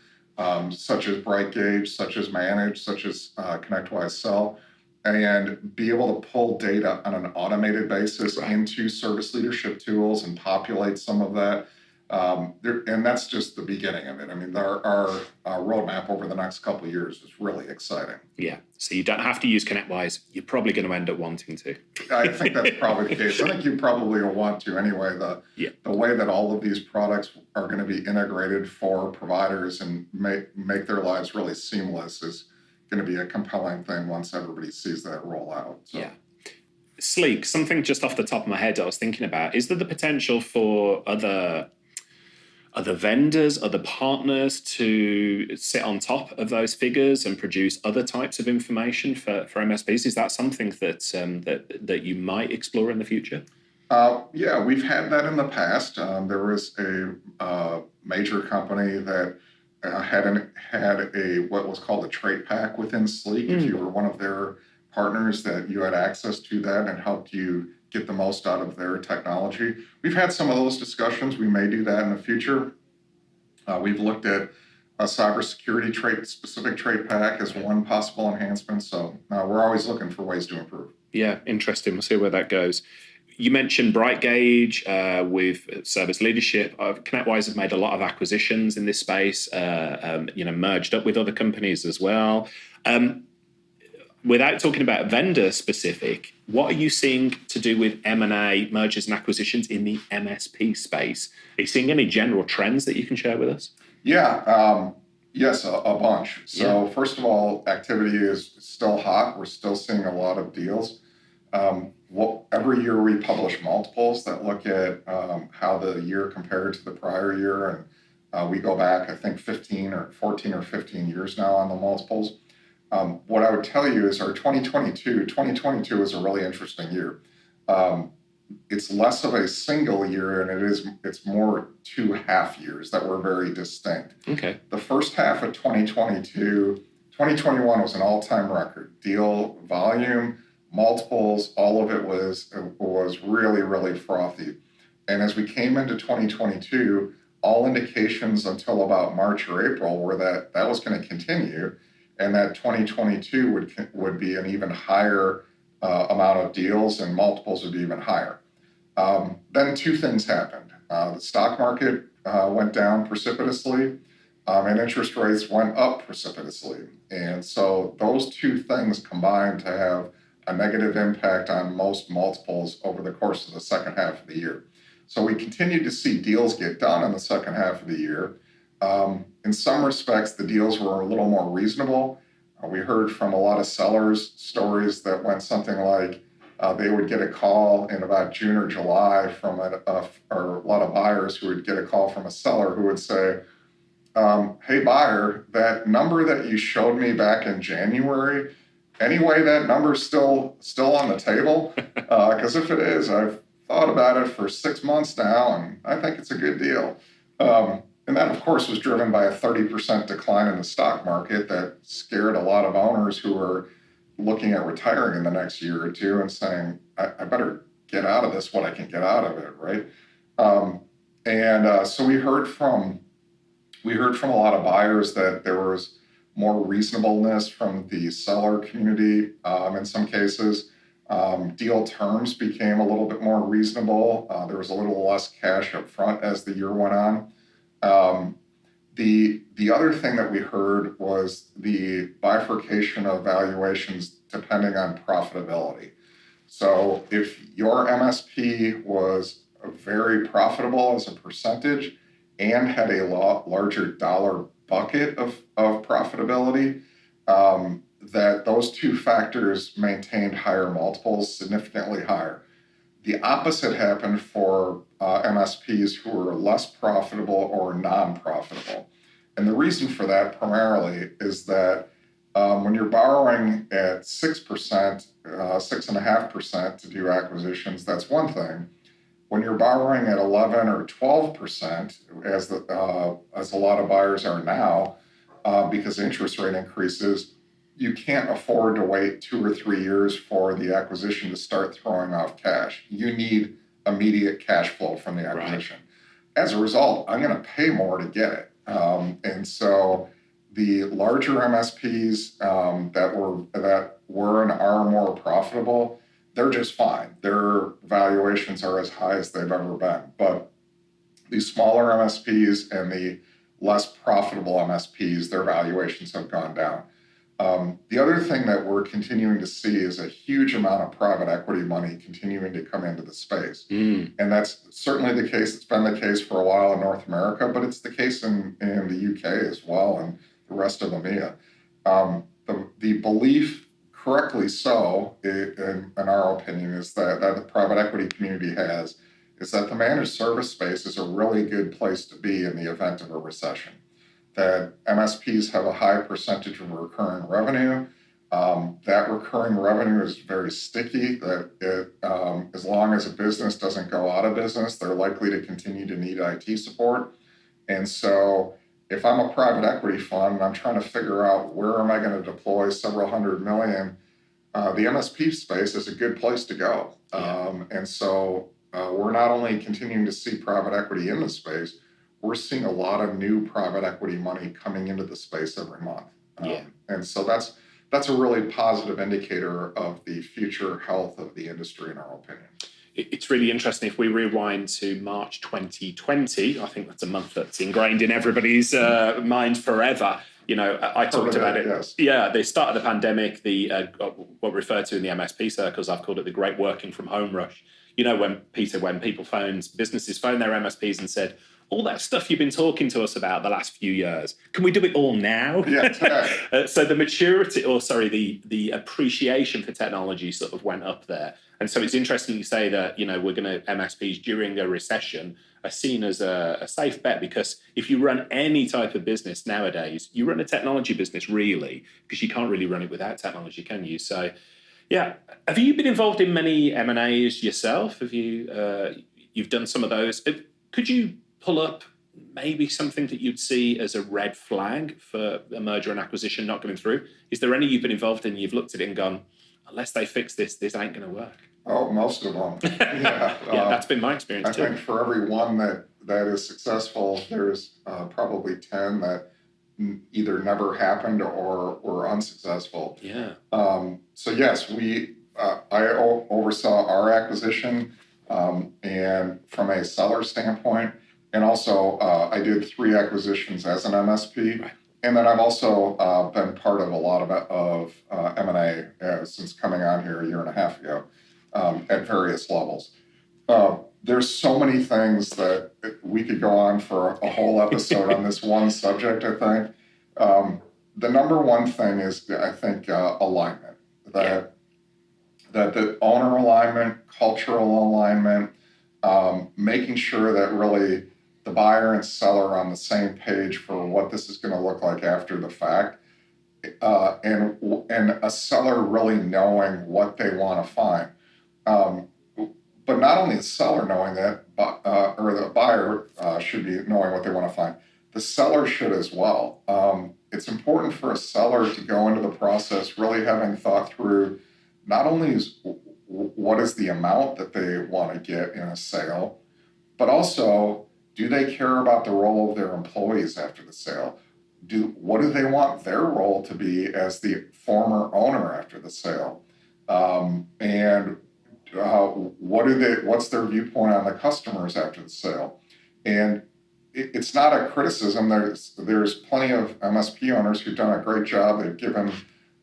such as BrightGauge, such as Manage, such as ConnectWise Sell, and be able to pull data on an automated basis into service leadership tools and populate some of that. And that's just the beginning of it. I mean, our roadmap over the next couple of years is really exciting. Yeah. So you don't have to use ConnectWise. You're probably going to end up wanting to. I think that's probably the case. I think you probably will want to anyway. The way that all of these products are going to be integrated for providers and make their lives really seamless is going to be a compelling thing once everybody sees that roll out. So. Yeah. Sleek, something just off the top of my head I was thinking about, is there the potential for other vendors, other partners to sit on top of those figures and produce other types of information for MSPs? Is that something that you might explore in the future? Yeah, we've had that in the past. There was a major company that had a what was called a trait pack within Sleek. If you were one of their partners, that you had access to that and helped you get the most out of their technology. We've had some of those discussions. We may do that in the future. We've looked at a cybersecurity specific trait pack as one possible enhancement. So we're always looking for ways to improve. Yeah, interesting. We'll see where that goes. You mentioned BrightGauge with service leadership. ConnectWise have made a lot of acquisitions in this space, merged up with other companies as well. Without talking about vendor specific, what are you seeing to do with M&A, mergers and acquisitions in the MSP space? Are you seeing any general trends that you can share with us? Yeah, yes, a bunch. So first of all, activity is still hot. We're still seeing a lot of deals. Every year we publish multiples that look at how the year compared to the prior year. And we go back, I think, 14 or 15 years now on the multiples. What I would tell you is our 2022 is a really interesting year. It's less of a single year, and it's more 2 half years that were very distinct. Okay. The first half of 2021 was an all-time record. Deal volume, multiples, all of it was really, really frothy. And as we came into 2022, all indications until about March or April were that was going to continue, and that 2022 would be an even higher amount of deals, and multiples would be even higher. Then two things happened. The stock market went down precipitously, and interest rates went up precipitously. And so those two things combined to have a negative impact on most multiples over the course of the second half of the year. So we continued to see deals get done in the second half of the year. In some respects, the deals were a little more reasonable. We heard from a lot of sellers stories that went something like they would get a call in about June or July from or a lot of buyers who would get a call from a seller who would say, hey, buyer, that number that you showed me back in January, anyway, that number's still on the table? Because if it is, I've thought about it for 6 months now, and I think it's a good deal. And that, of course, was driven by a 30% decline in the stock market that scared a lot of owners who were looking at retiring in the next year or two and saying, I better get out of this what I can get out of it, right? So we heard from a lot of buyers that there was more reasonableness from the seller community in some cases. Deal terms became a little bit more reasonable. There was a little less cash up front as the year went on. The other thing that we heard was the bifurcation of valuations depending on profitability. So if your MSP was very profitable as a percentage and had a larger dollar bucket of profitability, that those two factors maintained higher multiples, significantly higher. The opposite happened for MSPs who were less profitable or non-profitable. And the reason for that primarily is that when you're borrowing at 6%, 6.5% to do acquisitions, that's one thing. When you're borrowing at 11 or 12%, as a lot of buyers are now, because interest rate increases, you can't afford to wait 2 or 3 years for the acquisition to start throwing off cash. You need immediate cash flow from the acquisition. Right. As a result, I'm going to pay more to get it. And so the larger MSPs that were and are more profitable, they're just fine. Their valuations are as high as they've ever been. But the smaller MSPs and the less profitable MSPs, their valuations have gone down. The other thing that we're continuing to see is a huge amount of private equity money continuing to come into the space. And that's certainly the case. It's been the case for a while in North America, but it's the case in the UK as well and the rest of EMEA. The belief, correctly so, in our opinion, is that the private equity community has, is that the managed service space is a really good place to be in the event of a recession. That MSPs have a high percentage of recurring revenue. That recurring revenue is very sticky, that as long as a business doesn't go out of business, they're likely to continue to need IT support. And so if I'm a private equity fund and I'm trying to figure out where am I going to deploy several $100 million, the MSP space is a good place to go. And so we're not only continuing to see private equity in the space, we're seeing a lot of new private equity money coming into the space every month. And so that's a really positive indicator of the future health of the industry, in our opinion. It's really interesting. If we rewind to March 2020, I think that's a month that's ingrained in everybody's mind forever. You know, I talked about it. Yes. Yeah, the start of the pandemic, the what we refer to in the MSP circles, I've called it the great working from home rush. You know, when businesses phone their MSPs and said, all that stuff you've been talking to us about the last few years, can we do it all now? Yeah, today. So the the appreciation for technology sort of went up there. And so it's interesting you say that, you know, MSPs during a recession are seen as a safe bet, because if you run any type of business nowadays, you run a technology business really, because you can't really run it without technology, can you? So, yeah. Have you been involved in many M&As yourself? Have you, you've done some of those? Could you pull up maybe something that you'd see as a red flag for a merger and acquisition not going through? Is there any you've been involved in, you've looked at it and gone, unless they fix this, this ain't going to work? Oh, most of them. Yeah, yeah, that's been my experience too. I think for every one that that is successful, there's probably 10 that either never happened or were unsuccessful. Yeah. So yes, I oversaw our acquisition, and from a seller standpoint, and also I did 3 acquisitions as an MSP, Right. and then I've also been part of a lot of M&A since coming on here a year and a half ago at various levels. There's so many things that we could go on for a whole episode on this one subject, I think. The number one thing is, I think, alignment. That the owner alignment, cultural alignment, making sure that really the buyer and seller are on the same page for what this is going to look like after the fact, and a seller really knowing what they want to find. But not only the seller knowing that, or the buyer should be knowing what they want to find, the seller should as well. It's important for a seller to go into the process really having thought through not only what is the amount that they want to get in a sale, but also, do they care about the role of their employees after the sale? What do they want their role to be as the former owner after the sale? And what's their viewpoint on the customers after the sale? And it's not a criticism. There's plenty of MSP owners who've done a great job. They've given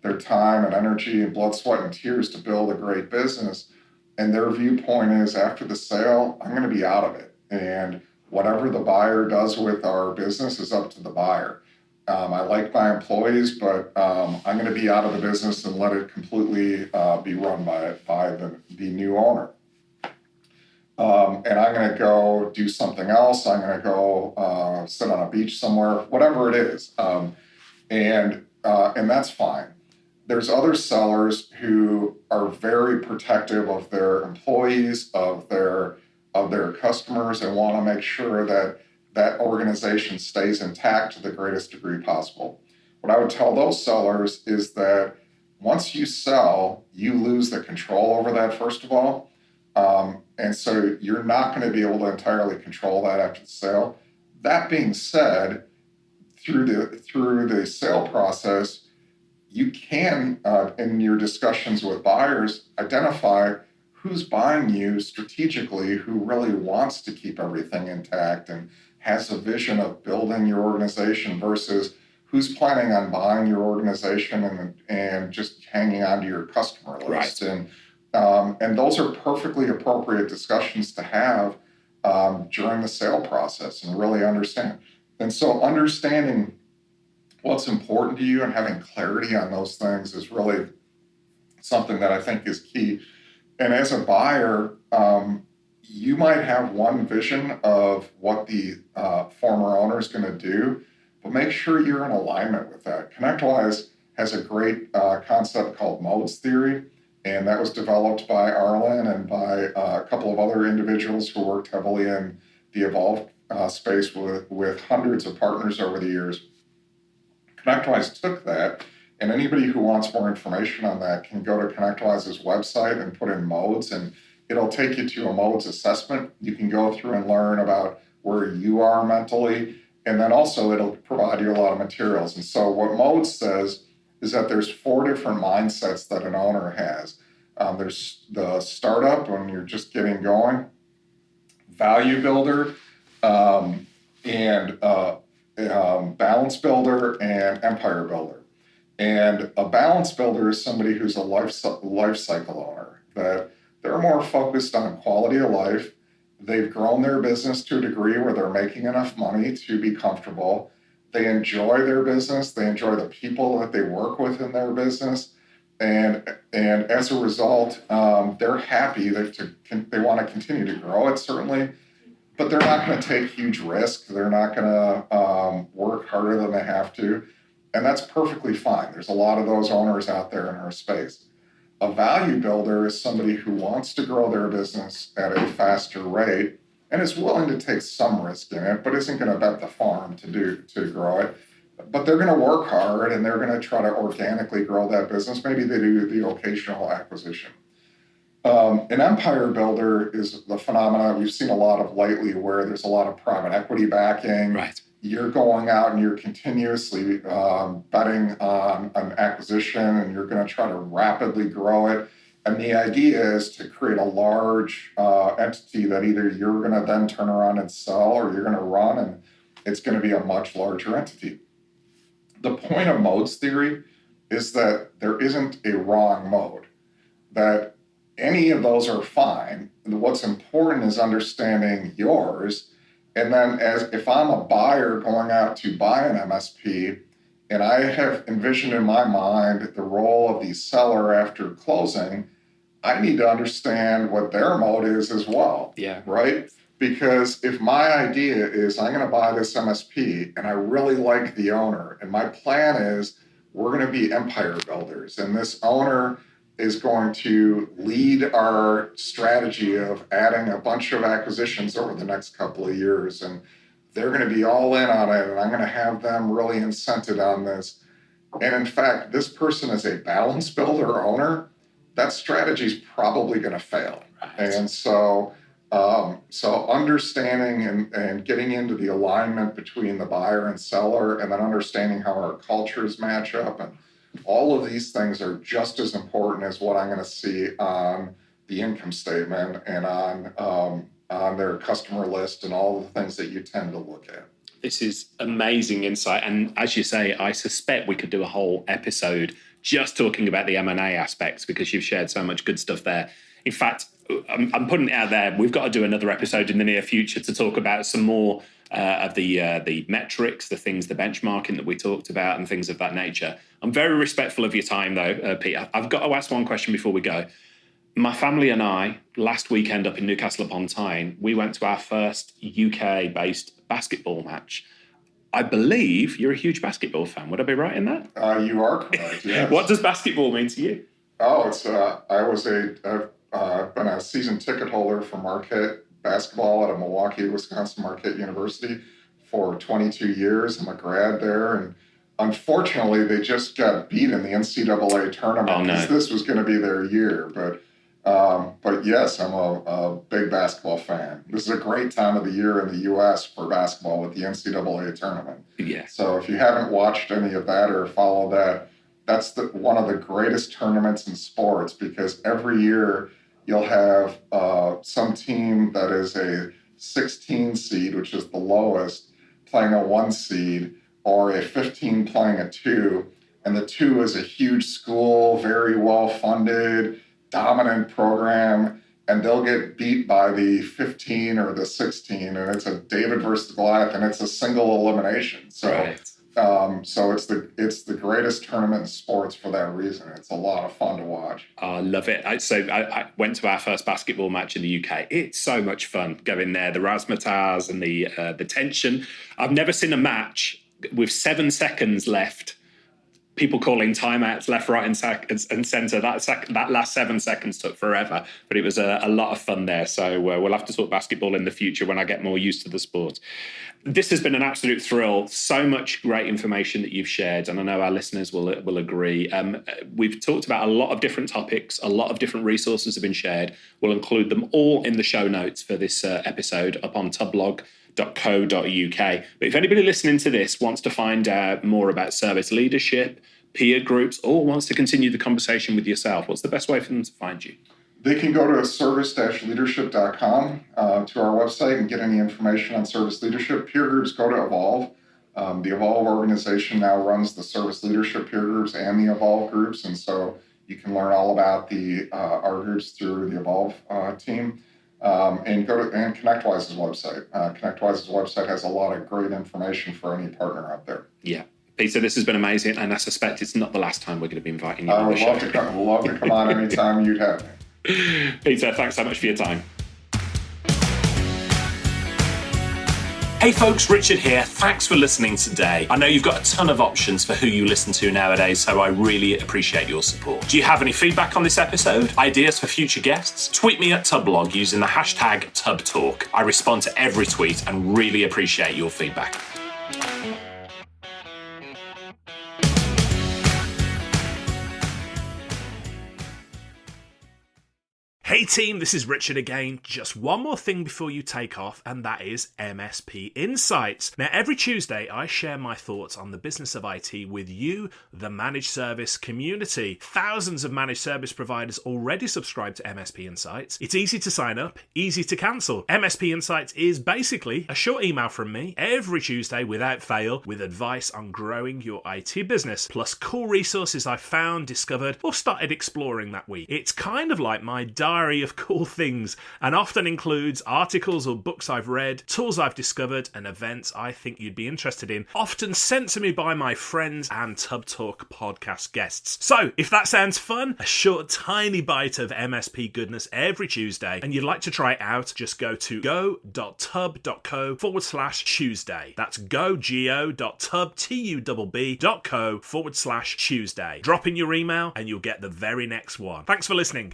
their time and energy and blood, sweat, and tears to build a great business. And their viewpoint is, after the sale, I'm going to be out of it. And whatever the buyer does with our business is up to the buyer. I like my employees, but I'm going to be out of the business and let it completely be run by the new owner. And I'm going to go do something else. I'm going to go sit on a beach somewhere, whatever it is. And that's fine. There's other sellers who are very protective of their employees, of their customers, and want to make sure that that organization stays intact to the greatest degree possible. What I would tell those sellers is that once you sell, you lose the control over that, first of all. And so you're not going to be able to entirely control that after the sale. That being said, through the sale process, you can, in your discussions with buyers, identify who's buying you strategically, who really wants to keep everything intact and has a vision of building your organization, versus who's planning on buying your organization and just hanging on to your customer list. Right. And those are perfectly appropriate discussions to have during the sale process and really understand. And so understanding what's important to you and having clarity on those things is really something that I think is key. And as a buyer, you might have one vision of what the former owner is going to do, but make sure you're in alignment with that. ConnectWise has a great concept called modes theory, and that was developed by Arlen and by a couple of other individuals who worked heavily in the Evolve space with hundreds of partners over the years. ConnectWise took that, and anybody who wants more information on that can go to ConnectWise's website and put in modes, and it'll take you to a modes assessment. You can go through and learn about where you are mentally, and then also it'll provide you a lot of materials. And so what modes says is that there's 4 different mindsets that an owner has. There's the startup, when you're just getting going, value builder, and balance builder, and empire builder. And a balance builder is somebody who's a life cycle owner, that they're more focused on quality of life. They've grown their business to a degree where they're making enough money to be comfortable. They enjoy their business. They enjoy the people that they work with in their business. And as a result, they're happy that they want to continue to grow it, certainly, but they're not going to take huge risks. They're not going to work harder than they have to. And that's perfectly fine. There's a lot of those owners out there in our space. A value builder is somebody who wants to grow their business at a faster rate and is willing to take some risk in it, but isn't going to bet the farm to grow it. But they're going to work hard, and they're going to try to organically grow that business. Maybe they do the occasional acquisition. An empire builder is the phenomenon we've seen a lot of lately where there's a lot of private equity backing. Right. You're going out and you're continuously betting on an acquisition and you're going to try to rapidly grow it. And the idea is to create a large entity that either you're going to then turn around and sell or you're going to run, and it's going to be a much larger entity. The point of modes theory is that there isn't a wrong mode, that any of those are fine. What's important is understanding yours. And then if I'm a buyer going out to buy an MSP, and I have envisioned in my mind the role of the seller after closing, I need to understand what their mode is as well. Yeah. Right? Because if my idea is I'm going to buy this MSP and I really like the owner, and my plan is we're going to be empire builders, and this owner is going to lead our strategy of adding a bunch of acquisitions over the next couple of years, and they're going to be all in on it, and I'm going to have them really incented on this. And in fact, this person is a balance builder owner. That strategy is probably going to fail. Right. And so understanding and getting into the alignment between the buyer and seller, and then understanding how our cultures match up, and all of these things are just as important as what I'm going to see on the income statement and on their customer list and all the things that you tend to look at. This is amazing insight. And as you say, I suspect we could do a whole episode just talking about the M&A aspects, because you've shared so much good stuff there. In fact, I'm putting it out there. We've got to do another episode in the near future to talk about some more of the metrics, the things, the benchmarking that we talked about, and things of that nature. I'm very respectful of your time, though, Peter. I've got to ask one question before we go. My family and I, last weekend up in Newcastle upon Tyne, we went to our first UK-based basketball match. I believe you're a huge basketball fan. Would I be right in that? You are correct, yes. What does basketball mean to you? Oh, I've been a season ticket holder for Marquette basketball at a Milwaukee, Wisconsin Marquette University for 22 years. I'm a grad there, and unfortunately, they just got beat in the NCAA tournament because this was going to be their year. But yes, I'm a big basketball fan. This is a great time of the year in the U.S. for basketball with the NCAA tournament. Yeah. So if you haven't watched any of that or followed that, that's one of the greatest tournaments in sports, because every year you'll have some team that is a 16 seed, which is the lowest, playing a 1 seed, or a 15 playing a 2. And the 2 is a huge school, very well funded, dominant program, and they'll get beat by the 15 or the 16, and it's a David versus Goliath, and it's a single elimination. So, right. So it's the greatest tournament in sports for that reason. It's a lot of fun to watch. I love it. I went to our first basketball match in the UK. It's so much fun going there, the razzmatazz and the tension. I've never seen a match with 7 seconds left, people calling timeouts left, right, and centre. That last 7 seconds took forever, but it was a lot of fun there. So we'll have to talk basketball in the future when I get more used to the sport. This has been an absolute thrill. So much great information that you've shared, and I know our listeners will agree. We've talked about a lot of different topics. A lot of different resources have been shared. We'll include them all in the show notes for this episode up on tublog.co.uk. But if anybody listening to this wants to find out more about service leadership, peer groups, or wants to continue the conversation with yourself, what's the best way for them to find you? They can go to service-leadership.com to our website and get any information on service leadership. Peer groups go to Evolve. The Evolve organization now runs the service leadership peer groups and the Evolve groups, and so you can learn all about our groups through the Evolve team. And go to ConnectWise's website. ConnectWise's website has a lot of great information for any partner out there. Yeah. Peter, this has been amazing, and I suspect it's not the last time we're going to be inviting you on the show. I would love to come on anytime you'd have me. Peter, thanks so much for your time. Hey folks, Richard here. Thanks for listening today. I know you've got a ton of options for who you listen to nowadays, so I really appreciate your support. Do you have any feedback on this episode? Ideas for future guests? Tweet me at Tublog using the hashtag TubTalk. I respond to every tweet and really appreciate your feedback. Hey team, this is Richard again. Just one more thing before you take off, and that is MSP Insights. Now, every Tuesday, I share my thoughts on the business of IT with you, the managed service community. Thousands of managed service providers already subscribe to MSP Insights. It's easy to sign up, easy to cancel. MSP Insights is basically a short email from me every Tuesday without fail with advice on growing your IT business, plus cool resources I've found, discovered, or started exploring that week. It's kind of like my diary of cool things and often includes articles or books I've read, tools I've discovered, and events I think you'd be interested in, often sent to me by my friends and Tub Talk podcast guests. So, if that sounds fun, a short, tiny bite of MSP goodness every Tuesday, and you'd like to try it out, just go to go.tub.co/Tuesday. That's go.tub.co/Tuesday. Drop in your email and you'll get the very next one. Thanks for listening.